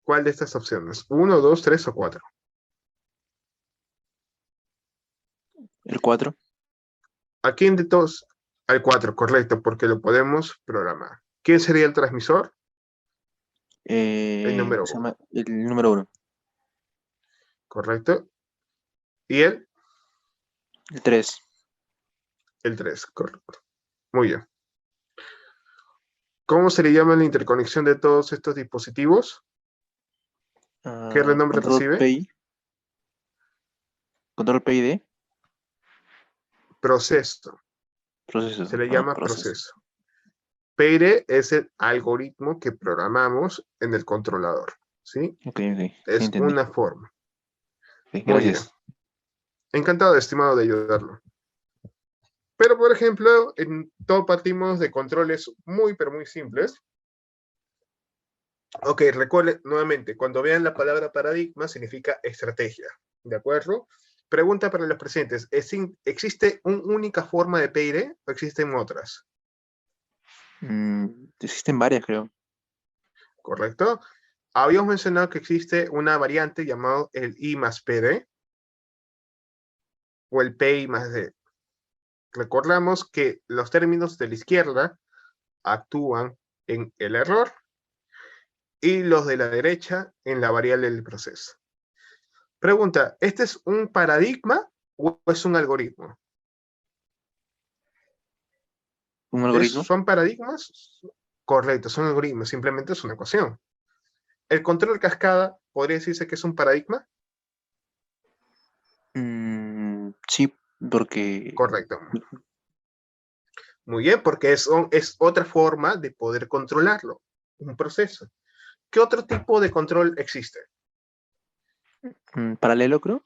A: ¿Cuál de estas opciones? 1, 2, 3 o 4.
E: El 4.
A: ¿A quién de todos? Al 4, correcto, porque lo podemos programar. ¿Quién sería el transmisor? El número 1.
E: El número 1.
A: Correcto. ¿Y él?
E: El 3.
A: El 3, correcto. Muy bien. ¿Cómo se le llama la interconexión de todos estos dispositivos? ¿Qué renombre recibe?
E: PI. Control PID.
A: Proceso.
E: Proceso.
A: Se le llama
E: proceso.
A: proceso. PID es el algoritmo que programamos en el controlador, ¿sí?
E: Ok.
A: Es
E: Entendí.
A: una forma.
E: Ok,
A: Muy bien.
E: gracias.
A: Encantado, estimado, de ayudarlo. Pero, por ejemplo, en todo partimos de controles muy, pero muy simples. Ok, recuerden nuevamente, cuando vean la palabra paradigma, significa estrategia, ¿de acuerdo? Pregunta para los presentes: ¿existe una única forma de PID o existen otras?
E: Existen varias, creo.
A: ¿Correcto? Habíamos mencionado que existe una variante llamada el I más PD o el PI más D. Recordamos que los términos de la izquierda actúan en el error y los de la derecha en la variable del proceso. Pregunta: ¿este es un paradigma o es un algoritmo?
E: ¿Un algoritmo?
A: ¿Son paradigmas? Correcto, son algoritmos, simplemente es una ecuación. ¿El control cascada podría decirse que es un paradigma?
E: Sí, porque...
A: Correcto. Muy bien, porque es otra forma de poder controlarlo, un proceso. ¿Qué otro tipo de control existe?
E: Paralelo, creo.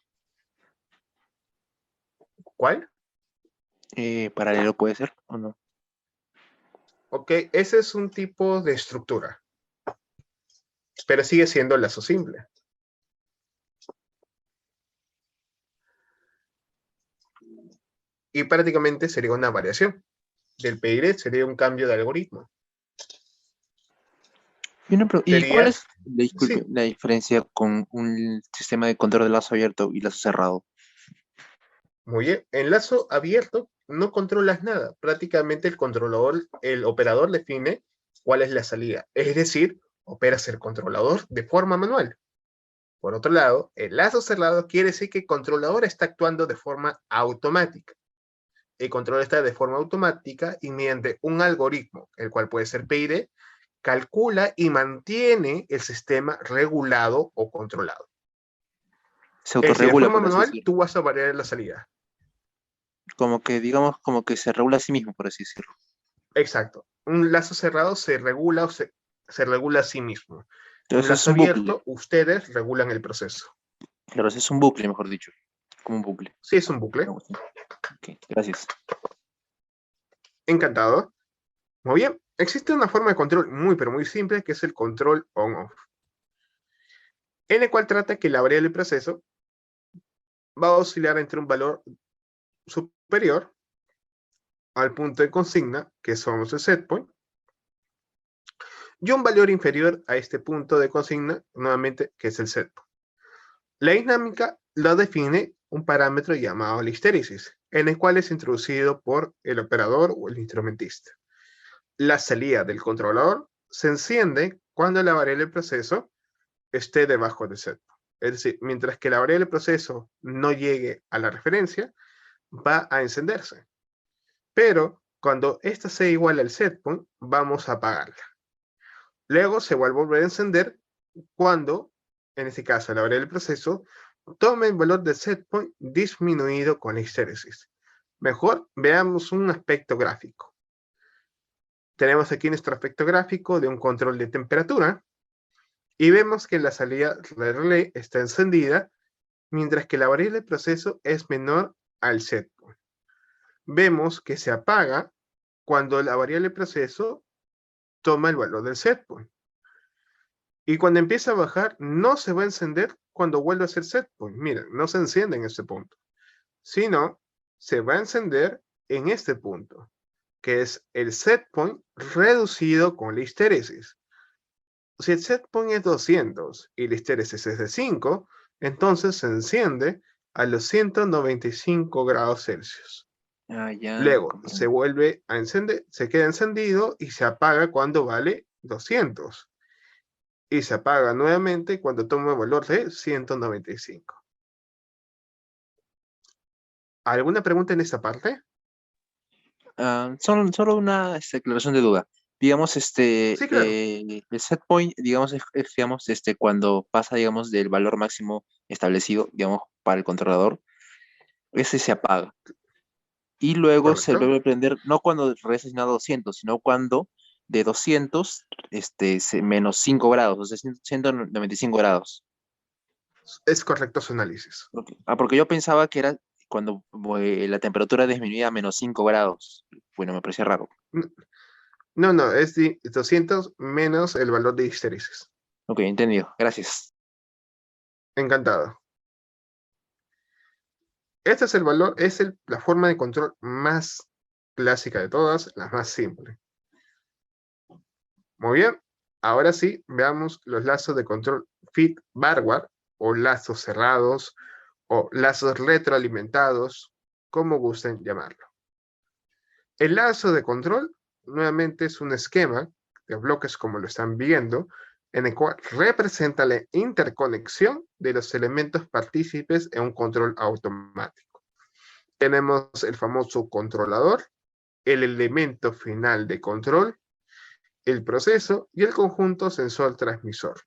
A: ¿Cuál?
E: Paralelo puede ser, ¿o no?
A: Ok, ese es un tipo de estructura, pero sigue siendo lazo simple. Y prácticamente sería una variación del PID, sería un cambio de algoritmo.
E: ¿Y cuál es,
A: Sí.
E: la diferencia con un sistema de control de lazo abierto y lazo cerrado?
A: Muy bien, en lazo abierto no controlas nada, prácticamente el operador define cuál es la salida, es decir, operas el controlador de forma manual. Por otro lado, el lazo cerrado quiere decir que el controlador está actuando de forma automática. El control está de forma automática y mediante un algoritmo, el cual puede ser PID, calcula y mantiene el sistema regulado o controlado.
E: Se
A: Es decir, de
E: autorregula,
A: forma
E: por así
A: manual,
E: decirlo.
A: tú vas a variar la salida.
E: Como que se regula a sí mismo, por así decirlo.
A: Exacto. Un lazo cerrado se regula se regula a sí mismo.
E: Entonces
A: Un lazo
E: es un bucle.
A: abierto, ustedes regulan el proceso.
E: Claro, es un bucle, mejor dicho. Como un bucle.
A: Sí, es un bucle.
E: Ok, gracias.
A: Encantado. Muy bien. Existe una forma de control muy, pero muy simple, que es el control on-off, en el cual trata que la variable proceso va a oscilar entre un valor superior al punto de consigna, que somos el set point, y un valor inferior a este punto de consigna, nuevamente, que es el set point. La dinámica la define un parámetro llamado la histéresis, en el cual es introducido por el operador o el instrumentista. La salida del controlador se enciende cuando la variable proceso esté debajo del set point. Es decir, mientras que la variable proceso no llegue a la referencia, va a encenderse. Pero cuando esta sea igual al set point, vamos a apagarla. Luego se va a volver a encender cuando, en este caso, la variable proceso tome el valor del set point disminuido con la histéresis. Mejor veamos un aspecto gráfico. Tenemos aquí nuestro aspecto gráfico de un control de temperatura y vemos que la salida del relé está encendida mientras que la variable del proceso es menor al set point. Vemos que se apaga cuando la variable del proceso toma el valor del set point. Y cuando empieza a bajar, no se va a encender cuando vuelve a ser set point. Miren, no se enciende en este punto, sino se va a encender en este punto, que es el set point reducido con la histéresis. Si el set point es 200 y la histéresis es de 5, entonces se enciende a los 195 grados Celsius.
E: Ah, ya.
A: Luego
E: comprendo.
A: se vuelve a encender, se queda encendido y se apaga cuando vale 200. Y se apaga nuevamente cuando toma el valor de 195. ¿Alguna pregunta en esta parte?
E: Solo una aclaración de duda. Digamos,
A: Sí, claro.
E: el set point, digamos, digamos, cuando pasa, digamos, del valor máximo establecido, digamos, para el controlador, ese se apaga. Y luego se
A: Correcto.
E: vuelve a prender, no cuando regresa a 200, sino cuando de 200, menos 5 grados, o sea, 195 grados.
A: Es correcto su análisis.
E: Porque yo pensaba que era cuando la temperatura disminuía a menos 5 grados. Bueno, me parecía raro.
A: No, no, es 200 menos el valor de histéresis.
E: Ok, entendido. Gracias.
A: Encantado. Este es el valor, la forma de control más clásica de todas, la más simple. Muy bien, ahora sí, veamos los lazos de control feed-backward, o lazos cerrados, o lazos retroalimentados, como gusten llamarlo. El lazo de control, nuevamente, es un esquema de bloques como lo están viendo, en el cual representa la interconexión de los elementos partícipes en un control automático. Tenemos el famoso controlador, el elemento final de control, el proceso y el conjunto sensor-transmisor.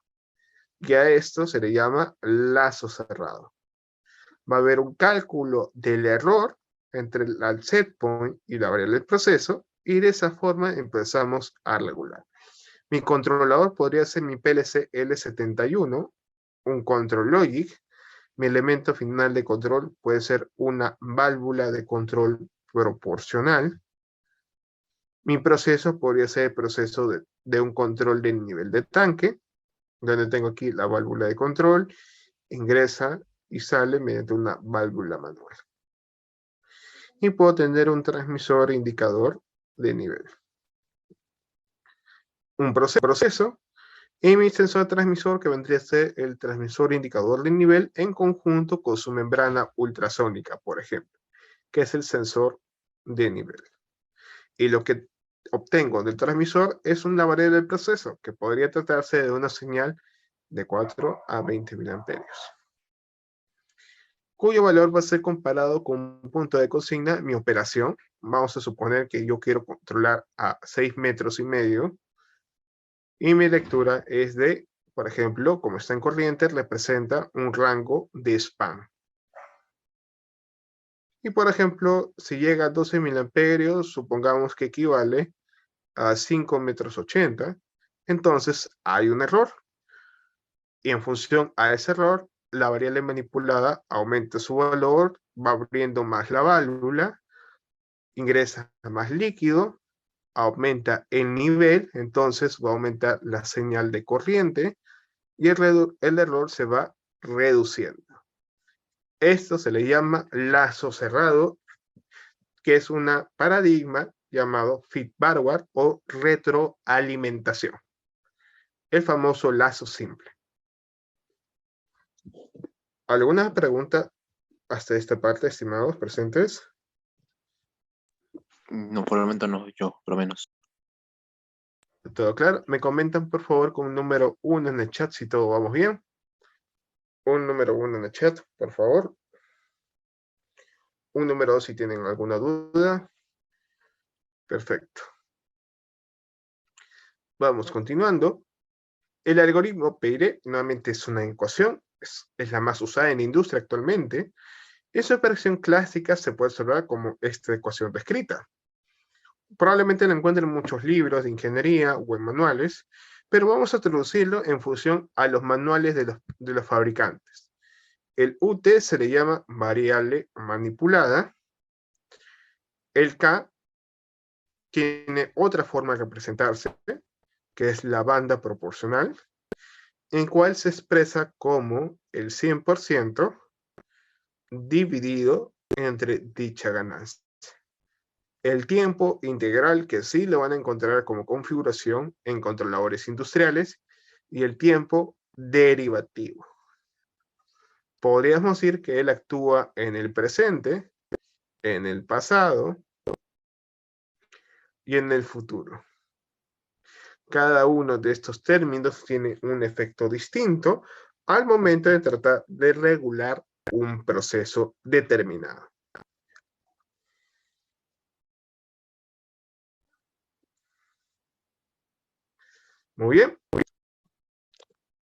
A: Y a esto se le llama lazo cerrado. Va a haber un cálculo del error entre el set point y la variable del proceso, y de esa forma empezamos a regular. Mi controlador podría ser mi PLC L71, un control logic. Mi elemento final de control puede ser una válvula de control proporcional. Mi proceso podría ser el proceso de un control de nivel de tanque, donde tengo aquí la válvula de control, ingresa y sale mediante una válvula manual. Y puedo tener un transmisor indicador de nivel. Un proceso y mi sensor transmisor, que vendría a ser el transmisor indicador de nivel en conjunto con su membrana ultrasónica, por ejemplo, que es el sensor de nivel. Y lo que obtengo del transmisor es una variable del proceso, que podría tratarse de una señal de 4 a 20 miliamperios, cuyo valor va a ser comparado con un punto de consigna, mi operación. Vamos a suponer que yo quiero controlar a 6,5 metros, y mi lectura es de, por ejemplo, como está en corriente, representa un rango de span. Y por ejemplo, si llega a 12 miliamperios, supongamos que equivale a 5,80 metros, entonces hay un error. Y en función a ese error, la variable manipulada aumenta su valor, va abriendo más la válvula, ingresa más líquido, aumenta el nivel, entonces va a aumentar la señal de corriente y el error se va reduciendo. Esto se le llama lazo cerrado, que es un paradigma llamado feedbackward o retroalimentación. El famoso lazo simple. ¿Alguna pregunta hasta esta parte, estimados presentes?
E: No, por el momento no, yo, por lo menos.
A: ¿Todo claro? Me comentan, por favor, con un número 1 en el chat si todo vamos bien. Un número 1 en el chat, por favor. Un número 2 si tienen alguna duda. Perfecto. Vamos continuando. El algoritmo PIRE nuevamente es una ecuación, es la más usada en la industria actualmente. Y su operación clásica se puede observar como esta ecuación descrita. Probablemente la encuentren en muchos libros de ingeniería o en manuales, pero vamos a traducirlo en función a los manuales de los fabricantes. El UT se le llama variable manipulada. El K tiene otra forma de representarse, que es la banda proporcional, en cual se expresa como el 100% dividido entre dicha ganancia. El tiempo integral, que sí lo van a encontrar como configuración en controladores industriales, y el tiempo derivativo. Podríamos decir que él actúa en el presente, en el pasado y en el futuro. Cada uno de estos términos tiene un efecto distinto al momento de tratar de regular un proceso determinado. Muy bien.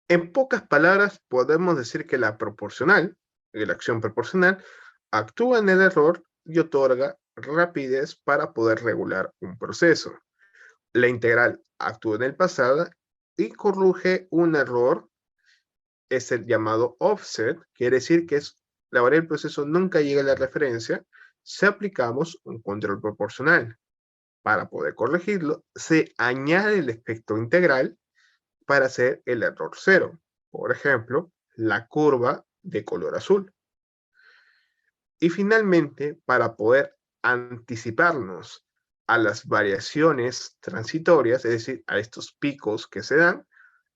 A: En pocas palabras, podemos decir que la acción proporcional, actúa en el error y otorga rapidez para poder regular un proceso. La integral actúa en el pasado y corrige un error, es el llamado offset, quiere decir que la variable del proceso nunca llega a la referencia si aplicamos un control proporcional. Para poder corregirlo, se añade el efecto integral para hacer el error cero. Por ejemplo, la curva de color azul. Y finalmente, para poder anticiparnos a las variaciones transitorias, es decir, a estos picos que se dan,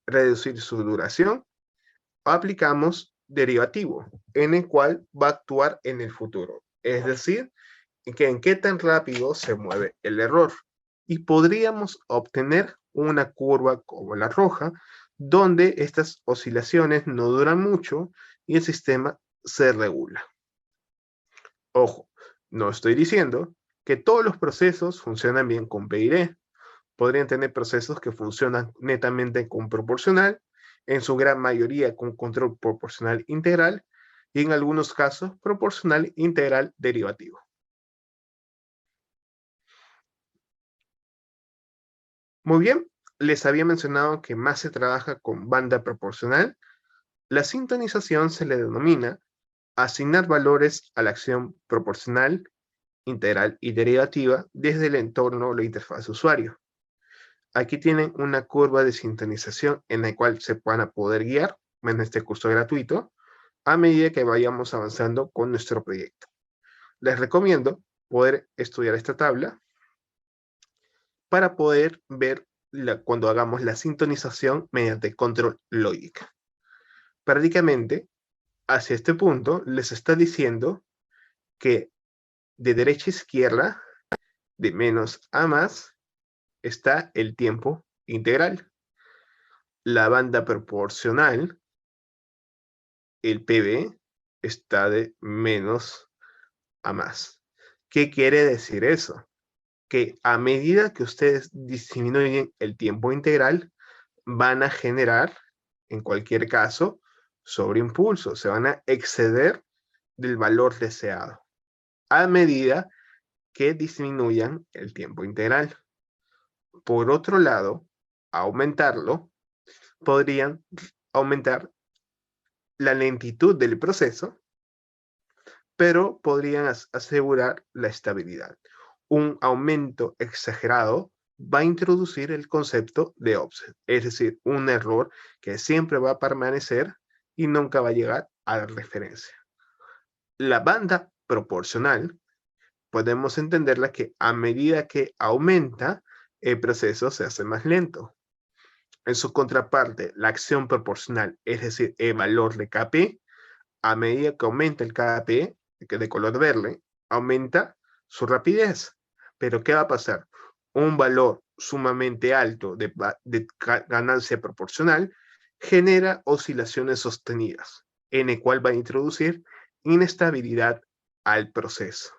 A: reducir su duración, aplicamos derivativo, en el cual va a actuar en el futuro. Es decir, que en qué tan rápido se mueve el error. Y podríamos obtener una curva como la roja, donde estas oscilaciones no duran mucho y el sistema se regula. Ojo, no estoy diciendo que todos los procesos funcionan bien con PID. Podrían tener procesos que funcionan netamente con proporcional, en su gran mayoría con control proporcional integral y en algunos casos proporcional integral derivativo. Muy bien, les había mencionado que más se trabaja con banda proporcional. La sintonización se le denomina asignar valores a la acción proporcional, integral y derivativa desde el entorno o la interfaz de usuario. Aquí tienen una curva de sintonización en la cual se van a poder guiar en este curso gratuito a medida que vayamos avanzando con nuestro proyecto. Les recomiendo poder estudiar esta tabla para poder ver cuando hagamos la sintonización mediante control lógica. Prácticamente, hacia este punto, les está diciendo que de derecha a izquierda, de menos a más, está el tiempo integral. La banda proporcional, el PB, está de menos a más. ¿Qué quiere decir eso? Que a medida que ustedes disminuyen el tiempo integral, van a generar, en cualquier caso, sobreimpulso. Se van a exceder del valor deseado a medida que disminuyan el tiempo integral. Por otro lado, aumentarlo, podrían aumentar la lentitud del proceso, pero podrían asegurar la estabilidad. Un aumento exagerado va a introducir el concepto de offset, es decir, un error que siempre va a permanecer y nunca va a llegar a la referencia. La banda proporcional podemos entenderla que a medida que aumenta, el proceso se hace más lento. En su contraparte, la acción proporcional, es decir, el valor de Kp, a medida que aumenta el Kp, que de color verde, aumenta su rapidez. Pero ¿qué va a pasar? Un valor sumamente alto de ganancia proporcional genera oscilaciones sostenidas, en el cual va a introducir inestabilidad al proceso.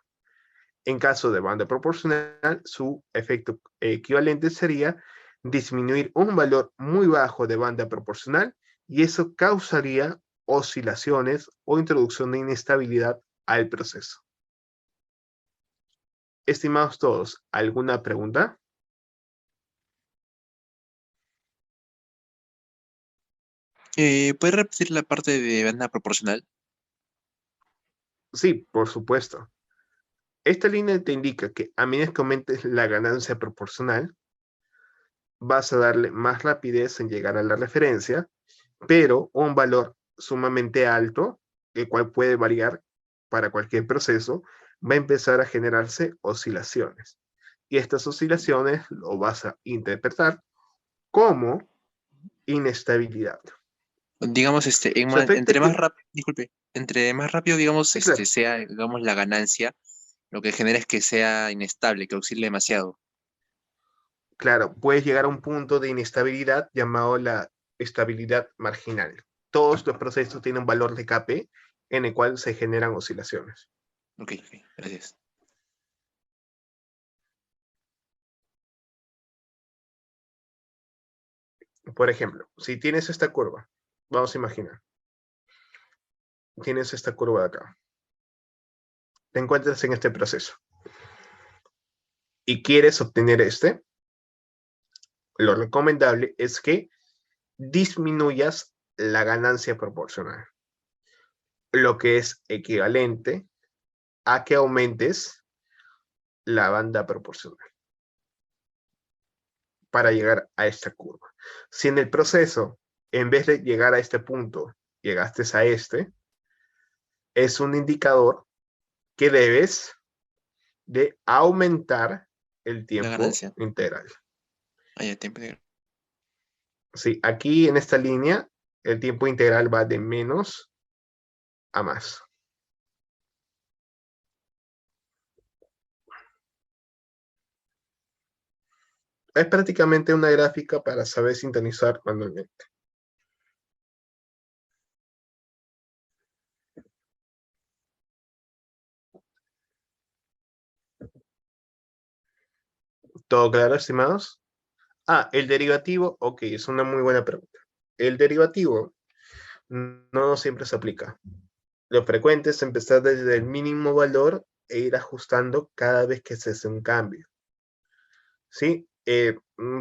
A: En caso de banda proporcional, su efecto equivalente sería disminuir un valor muy bajo de banda proporcional y eso causaría oscilaciones o introducción de inestabilidad al proceso. Estimados todos, ¿alguna pregunta?
E: ¿Puedes repetir la parte de banda proporcional?
A: Sí, por supuesto. Esta línea te indica que a medida que aumentes la ganancia proporcional, vas a darle más rapidez en llegar a la referencia, pero un valor sumamente alto, el cual puede variar para cualquier proceso, va a empezar a generarse oscilaciones. Y estas oscilaciones lo vas a interpretar como inestabilidad.
E: Digamos,
A: Su efecto
E: entre más rápido, digamos,
A: sí, claro,
E: sea, digamos, la ganancia, lo que genera es que sea inestable, que oscile demasiado.
A: claro, puedes llegar a un punto de inestabilidad llamado la estabilidad marginal. Todos los procesos tienen un valor de Kp en el cual se generan oscilaciones.
E: Ok, gracias.
A: Por ejemplo, si tienes esta curva, vamos a imaginar, tienes esta curva de acá, te encuentras en este proceso y quieres obtener lo recomendable es que disminuyas la ganancia proporcional, lo que es equivalente a que aumentes la banda proporcional para llegar a esta curva. Si en el proceso, en vez de llegar a este punto, llegaste a es un indicador que debes de aumentar el
E: La
A: tiempo
E: ganancia.
A: integral.
E: Ya, tiempo integral.
A: Sí, aquí en esta línea, el tiempo integral va de menos a más. Es prácticamente una gráfica para saber sintonizar manualmente. ¿Todo claro, estimados? El derivativo, ok, es una muy buena pregunta. El derivativo no siempre se aplica. Lo frecuente es empezar desde el mínimo valor e ir ajustando cada vez que se hace un cambio. ¿Sí?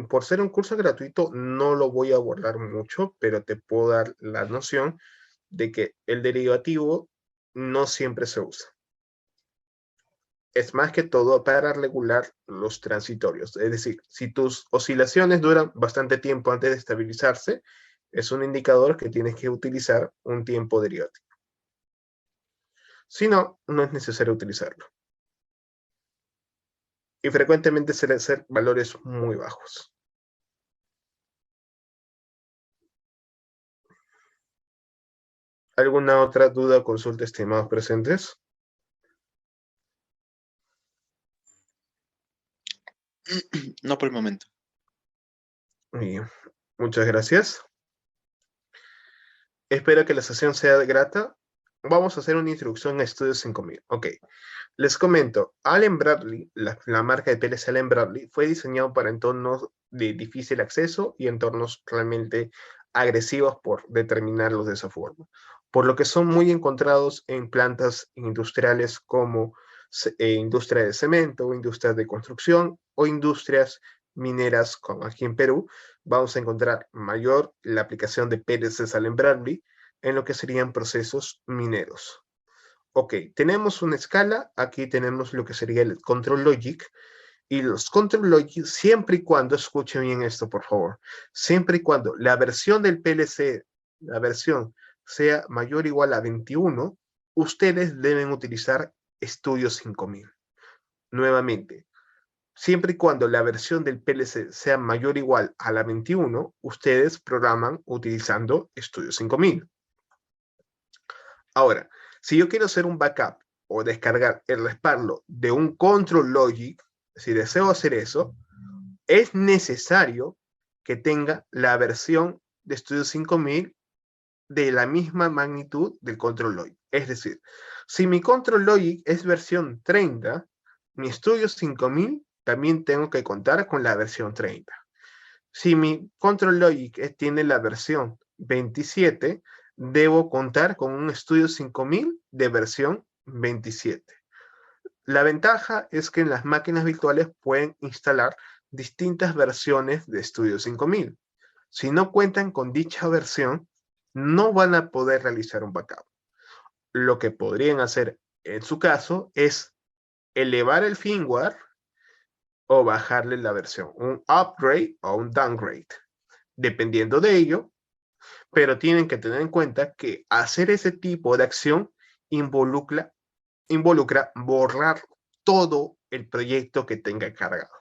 A: Por ser un curso gratuito no lo voy a abordar mucho, pero te puedo dar la noción de que el derivativo no siempre se usa. Es más que todo para regular los transitorios. Es decir, si tus oscilaciones duran bastante tiempo antes de estabilizarse, es un indicador que tienes que utilizar un tiempo derivativo. Si no, no es necesario utilizarlo. Y frecuentemente suelen ser valores muy bajos. ¿Alguna otra duda o consulta, estimados presentes?
E: No por el momento.
A: Muy bien. Muchas gracias. Espero que la sesión sea grata. Vamos a hacer una introducción a estudios 5000. Ok. Les comento, Allen Bradley, la marca de PLC Allen Bradley, fue diseñado para entornos de difícil acceso y entornos realmente agresivos por determinarlos de esa forma, por lo que son muy encontrados en plantas industriales como industria de cemento, industrias de construcción o industrias mineras como aquí en Perú. Vamos a encontrar mayor la aplicación de PLC Allen Bradley en lo que serían procesos mineros. Ok, tenemos una escala, aquí tenemos lo que sería el control logic, Y los control logic, siempre y cuando, escuchen bien esto, por favor, siempre y cuando la versión del PLC, la versión sea mayor o igual a 21, ustedes deben utilizar Studio 5000. Nuevamente, siempre y cuando la versión del PLC sea mayor o igual a la 21, ustedes programan utilizando Studio 5000. Ahora, si yo quiero hacer un backup o descargar el respaldo de un control logic, si deseo hacer eso, es necesario que tenga la versión de Studio 5000 de la misma magnitud del control logic. Es decir, si mi control logic es versión 30, mi Studio 5000 también tengo que contar con la versión 30. Si mi control logic tiene la versión 27, debo contar con un Studio 5000 de versión 27. La ventaja es que en las máquinas virtuales pueden instalar distintas versiones de Studio 5000. Si no cuentan con dicha versión, no van a poder realizar un backup. Lo que podrían hacer en su caso es elevar el firmware o bajarle la versión, un upgrade o un downgrade, dependiendo de ello, pero tienen que tener en cuenta que hacer ese tipo de acción involucra borrar todo el proyecto que tenga cargado,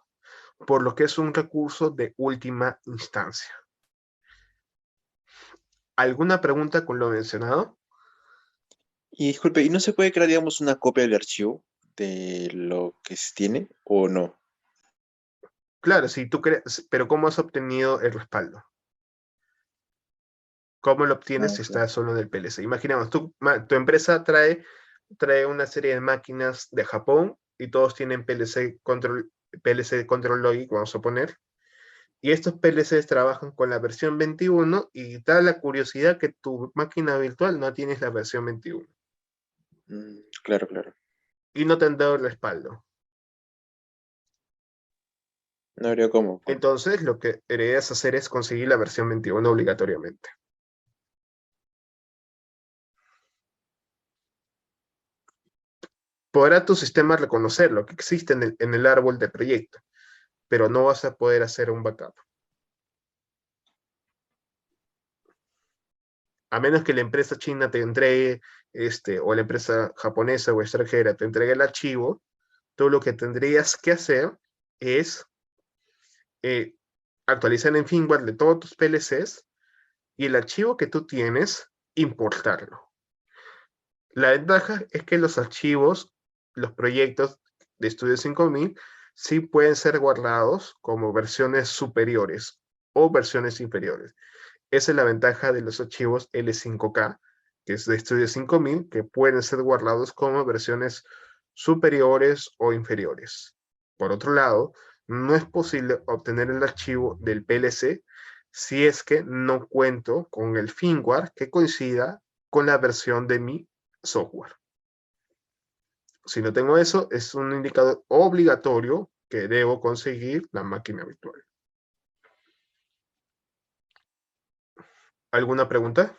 A: por lo que es un recurso de última instancia. ¿Alguna pregunta con lo mencionado?
E: Y disculpe, ¿y no se puede crear, digamos, una copia del archivo de lo que se tiene o no?
A: Claro, si tú crees, pero ¿cómo has obtenido el respaldo? ¿Cómo lo obtienes si está solo en el PLC? Imaginemos, tu empresa trae una serie de máquinas de Japón y todos tienen PLC Control Logic, vamos a poner. Y estos PLCs trabajan con la versión 21 y da la curiosidad que tu máquina virtual no tienes la versión 21.
E: Claro, claro.
A: Y no te han dado el respaldo.
E: No habría cómo.
A: Entonces, lo que deberías hacer es conseguir la versión 21 obligatoriamente. Podrá tu sistema reconocer lo que existe en el árbol de proyecto, pero no vas a poder hacer un backup. A menos que la empresa china te entregue, o la empresa japonesa o extranjera te entregue el archivo, tú lo que tendrías que hacer es actualizar en firmware de todos tus PLCs y el archivo que tú tienes, importarlo. La ventaja es que los archivos, los proyectos de Studio 5000, sí pueden ser guardados como versiones superiores o versiones inferiores. Esa es la ventaja de los archivos L5K, que es de Studio 5000, que pueden ser guardados como versiones superiores o inferiores. Por otro lado, no es posible obtener el archivo del PLC si es que no cuento con el firmware que coincida con la versión de mi software. Si no tengo eso, es un indicador obligatorio que debo conseguir la máquina virtual. ¿Alguna pregunta?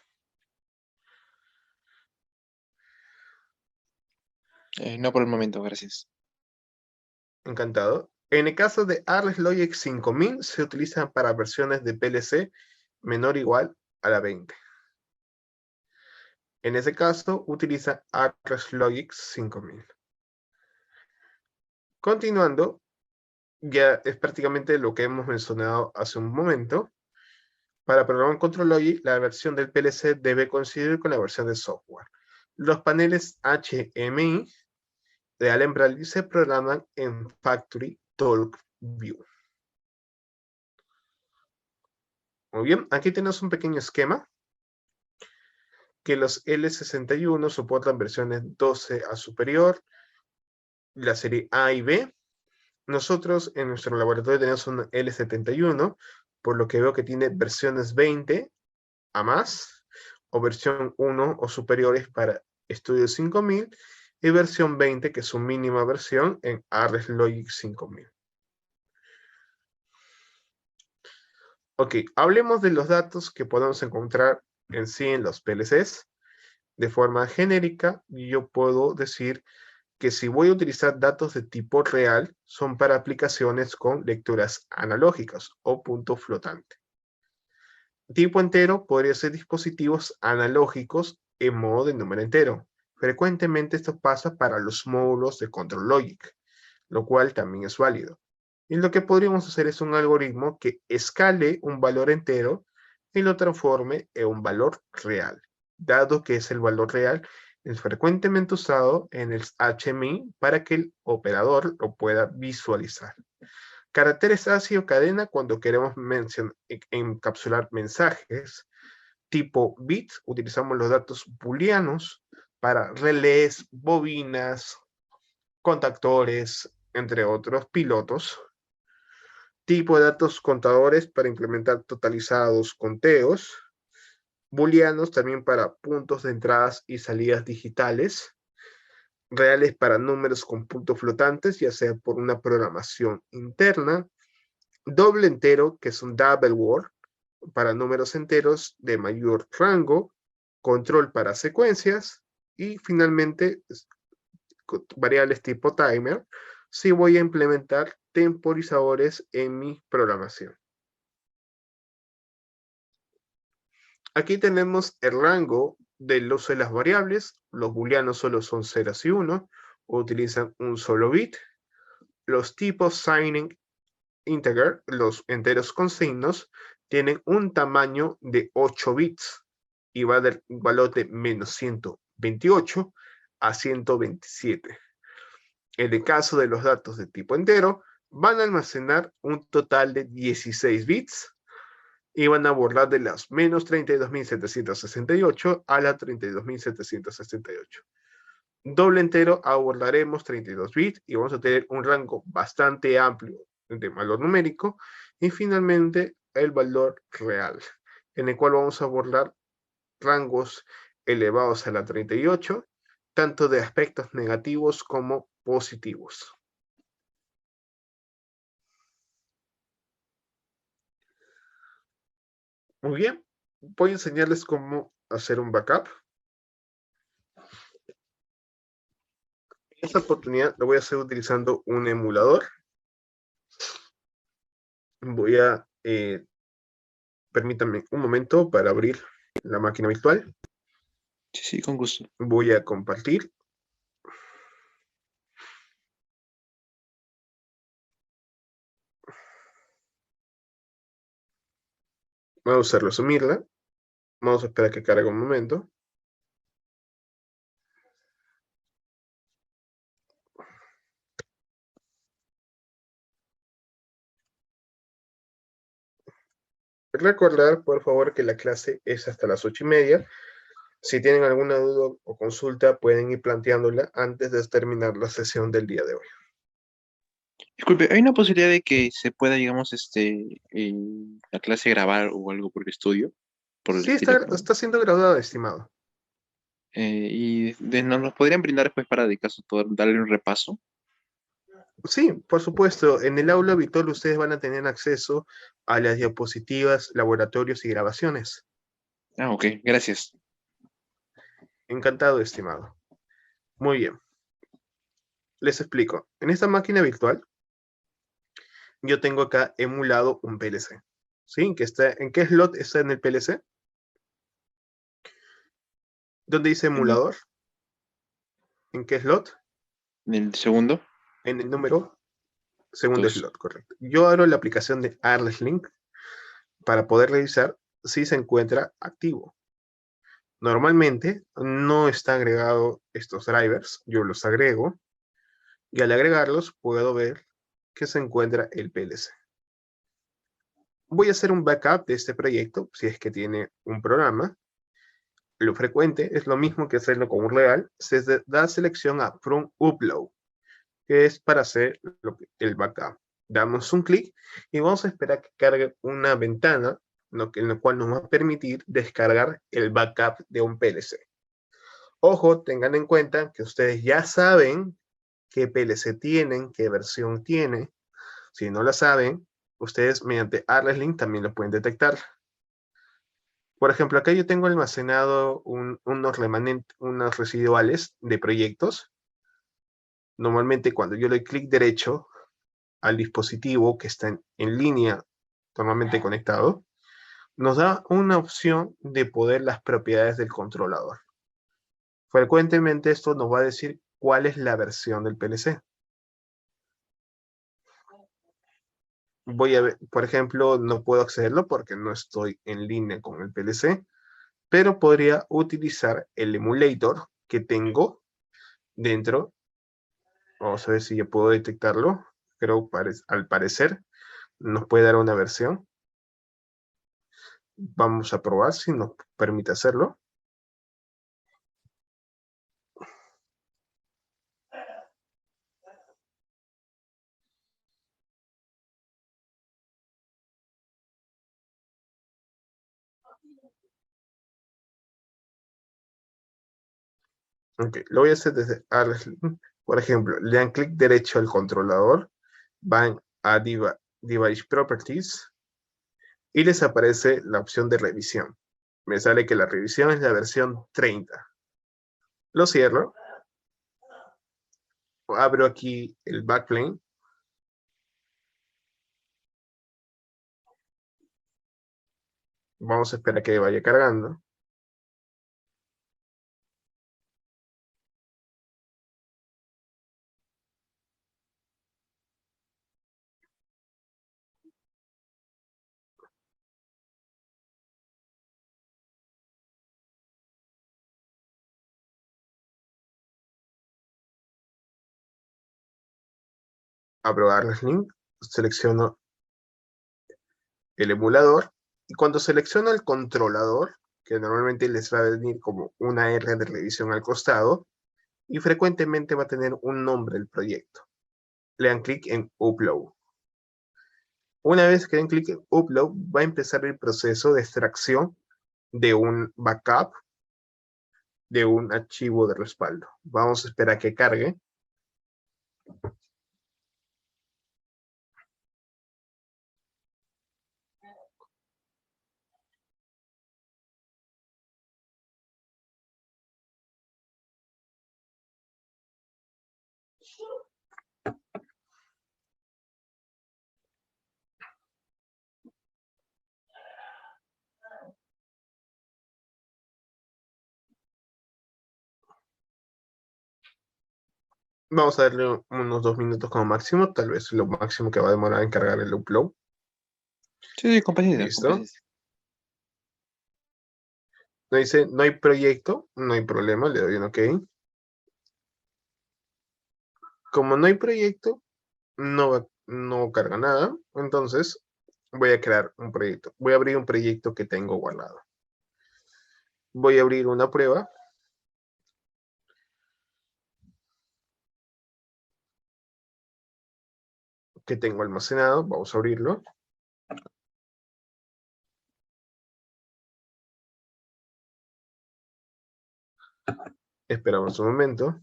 E: No por el momento, gracias.
A: Encantado. En el caso de Arles Logic 5000, se utilizan para versiones de PLC menor o igual a la 20. En ese caso, utiliza Arles Logic 5000. Continuando, ya es prácticamente lo que hemos mencionado hace un momento. Para programar Control Logic, la versión del PLC debe coincidir con la versión de software. Los paneles HMI de Allen Bradley se programan en Factory Talk View. Muy bien, aquí tenemos un pequeño esquema que los L61 soportan versiones 12 a superior, la serie A y B. Nosotros en nuestro laboratorio tenemos un L71, por lo que veo que tiene versiones 20 a más, o versión 1 o superiores para Studio 5000, y versión 20, que es su mínima versión en Arles Logic 5000. Ok, hablemos de los datos que podemos encontrar en sí en los PLCs. De forma genérica, yo puedo decir que si voy a utilizar datos de tipo real, son para aplicaciones con lecturas analógicas o punto flotante. Tipo entero podría ser dispositivos analógicos en modo de número entero. Frecuentemente esto pasa para los módulos de control logic, lo cual también es válido. Y lo que podríamos hacer es un algoritmo que escale un valor entero y lo transforme en un valor real, dado que es el valor real es frecuentemente usado en el HMI para que el operador lo pueda visualizar. Caracteres ácido cadena cuando queremos encapsular mensajes. Tipo bit, utilizamos los datos booleanos para relés, bobinas, contactores, entre otros pilotos. Tipo de datos contadores para implementar totalizados, conteos. Booleanos también para puntos de entradas y salidas digitales. Reales para números con puntos flotantes, ya sea por una programación interna. Doble entero, que es un double word, para números enteros de mayor rango. Control para secuencias. Y finalmente, variables tipo timer, si voy a implementar temporizadores en mi programación. Aquí tenemos el rango del uso de las variables. Los booleanos solo son ceros y 1, utilizan un solo bit. Los tipos signing integer, los enteros con signos, tienen un tamaño de 8 bits y va del valor de menos 128 a 127. En el caso de los datos de tipo entero, van a almacenar un total de 16 bits y van a abordar de las menos 32.768 a la 32.768. Doble entero abordaremos 32 bits y vamos a tener un rango bastante amplio de valor numérico. Y finalmente el valor real, en el cual vamos a abordar rangos elevados a la 38, tanto de aspectos negativos como positivos. Muy bien, voy a enseñarles cómo hacer un backup. En esta oportunidad lo voy a hacer utilizando un emulador. Voy a, permítanme un momento para abrir la máquina virtual.
E: Sí, con gusto.
A: Voy a compartir. Vamos a resumirla. Vamos a esperar que cargue un momento. Recordar, por favor, que la clase es hasta las 8:30. Si tienen alguna duda o consulta, pueden ir planteándola antes de terminar la sesión del día de hoy.
E: Disculpe, ¿hay una posibilidad de que se pueda, digamos, la clase grabar o algo por el estudio? Por el
A: Sí,
E: teléfono.
A: está siendo grabada, estimado.
E: ¿Nos podrían brindar después para, de caso, poder darle un repaso?
A: Sí, por supuesto. En el aula habitual ustedes van a tener acceso a las diapositivas, laboratorios y grabaciones.
E: Ah, ok, gracias.
A: Encantado, estimado. Muy bien. Les explico. En esta máquina virtual, yo tengo acá emulado un PLC. ¿Sí? ¿En qué slot está en el PLC? ¿Dónde dice emulador? ¿En qué slot?
E: ¿En el segundo?
A: En el número segundo
E: 2.
A: slot, correcto. Yo abro la aplicación de ArlesLink para poder revisar si se encuentra activo. Normalmente no está agregado estos drivers, yo los agrego y al agregarlos puedo ver que se encuentra el PLC. Voy a hacer un backup de este proyecto si es que tiene un programa. Lo frecuente es lo mismo que hacerlo con un real. Se da selección a From Upload, que es para hacer el backup. Damos un clic y vamos a esperar que cargue una ventana en la cual nos va a permitir descargar el backup de un PLC. Ojo, tengan en cuenta que ustedes ya saben qué PLC tienen, qué versión tiene. Si no la saben, ustedes mediante ArlesLink también lo pueden detectar. Por ejemplo, acá yo tengo almacenado unos residuales de proyectos Normalmente cuando yo le doy clic derecho al dispositivo que está en línea, normalmente conectado, nos da una opción de poder las propiedades del controlador. Frecuentemente esto nos va a decir cuál es la versión del PLC. Voy a ver, por ejemplo, no puedo accederlo porque no estoy en línea con el PLC, pero podría utilizar el emulator que tengo dentro. Vamos a ver si ya puedo detectarlo. Creo al parecer nos puede dar una versión. Vamos a probar si nos permite hacerlo. Ok, lo voy a hacer desde Arlesling. Por ejemplo, le dan clic derecho al controlador, van a Device Properties y les aparece la opción de revisión. Me sale que la revisión es la versión 30. Lo cierro. Abro aquí el backplane. Vamos a esperar a que vaya cargando. Abro Arlesling, selecciono el emulador y cuando selecciono el controlador, que normalmente les va a venir como una R de revisión al costado y frecuentemente va a tener un nombre el proyecto. Le dan clic en Upload. Una vez que den clic en Upload, va a empezar el proceso de extracción de un backup de un archivo de respaldo. Vamos a esperar a que cargue. Vamos a darle unos 2 minutos como máximo, tal vez lo máximo que va a demorar en cargar el upload.
E: Sí, con paciencia, con
A: Listo.
E: paciencia.
A: Me dice, no hay proyecto, no hay problema, le doy un OK. Como no hay proyecto, no carga nada, entonces voy a crear un proyecto. Voy a abrir un proyecto que tengo guardado. Voy a abrir una prueba. Que tengo almacenado, vamos a abrirlo. Esperamos un momento.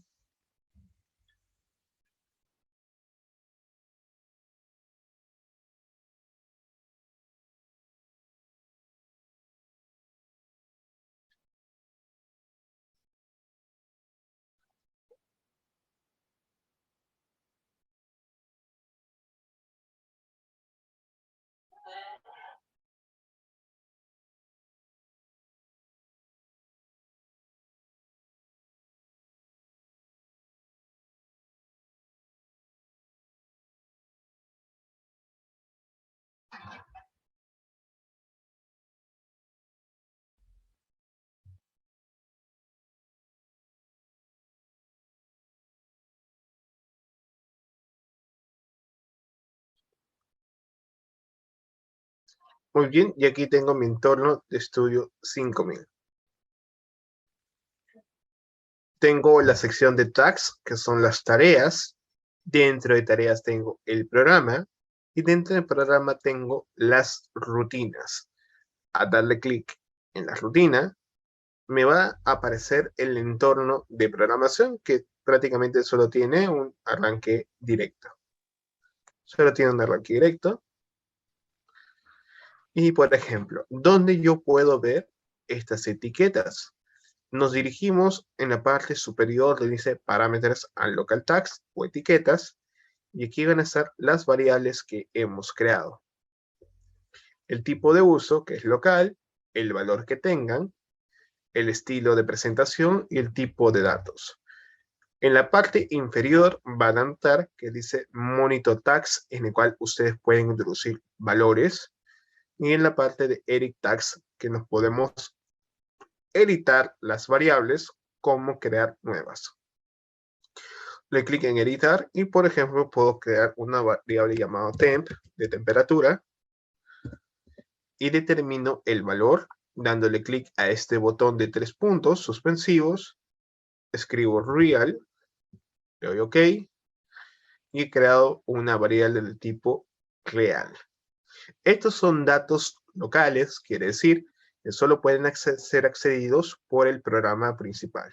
A: Muy bien, y aquí tengo mi entorno de estudio 5000. Tengo la sección de tags, que son las tareas. Dentro de tareas tengo el programa. Y dentro del programa tengo las rutinas. A darle clic en la rutina, me va a aparecer el entorno de programación que prácticamente solo tiene un arranque directo. Solo tiene un arranque directo. Y por ejemplo, ¿dónde yo puedo ver estas etiquetas? Nos dirigimos en la parte superior donde dice Parameters and Local Tags o etiquetas, y aquí van a estar las variables que hemos creado. El tipo de uso, que es local, el valor que tengan, el estilo de presentación y el tipo de datos. En la parte inferior van a notar que dice Monitor Tags, en el cual ustedes pueden introducir valores. Y en la parte de Edit Tags, que nos podemos editar las variables, como crear nuevas. Le clic en editar y, por ejemplo, puedo crear una variable llamada temp, de temperatura, y determino el valor dándole clic a este botón de 3 puntos suspensivos. Escribo real, le doy OK y he creado una variable del tipo real. Estos son datos locales, quiere decir que solo pueden ser accedidos por el programa principal.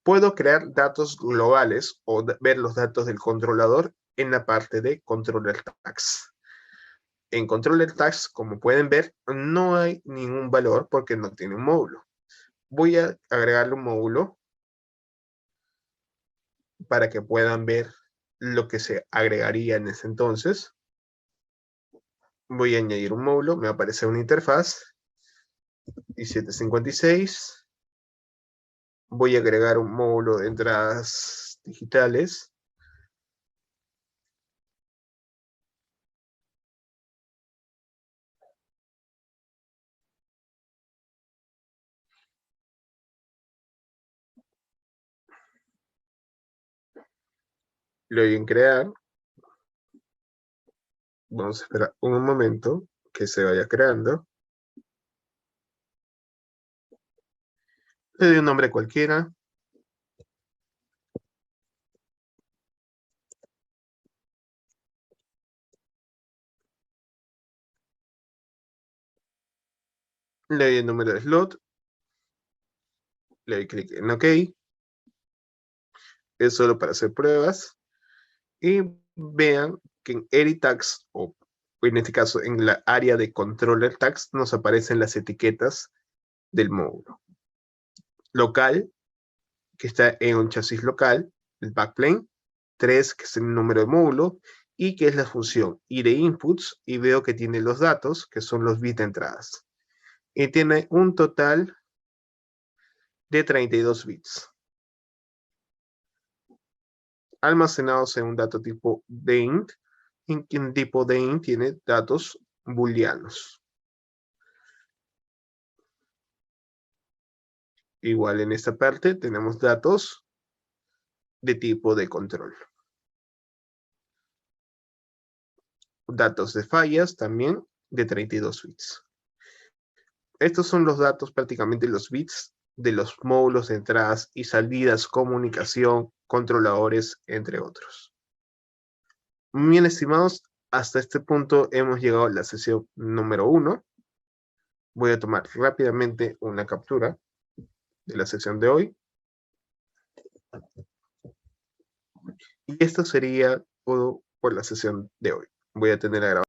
A: Puedo crear datos globales o ver los datos del controlador en la parte de Controller Tags. En Controller Tags, como pueden ver, no hay ningún valor porque no tiene un módulo. Voy a agregarle un módulo para que puedan ver lo que se agregaría en ese entonces. Voy a añadir un módulo, me aparece una interfaz, i756. Voy a agregar un módulo de entradas digitales. Le doy en crear. Vamos a esperar un momento que se vaya creando. Le doy un nombre cualquiera. Le doy el número de slot. Le doy clic en OK. Es solo para hacer pruebas. Y vean que en Edit Tags, o en este caso en la área de Controller Tags, nos aparecen las etiquetas del módulo. Local, que está en un chasis local, el backplane. 3, que es el número de módulo, y que es la función y de inputs, y veo que tiene los datos, que son los bits de entradas. Y tiene un total de 32 bits. Almacenados en un dato tipo DINT, en que un tipo DINT tiene datos booleanos. Igual en esta parte tenemos datos de tipo de control. Datos de fallas también de 32 bits. Estos son los datos, prácticamente los bits de los módulos de entradas y salidas, comunicación, controladores, entre otros. Bien, estimados, hasta este punto hemos llegado a la sesión número 1. Voy a tomar rápidamente una captura de la sesión de hoy. Y esto sería todo por la sesión de hoy. Voy a tener la grabación.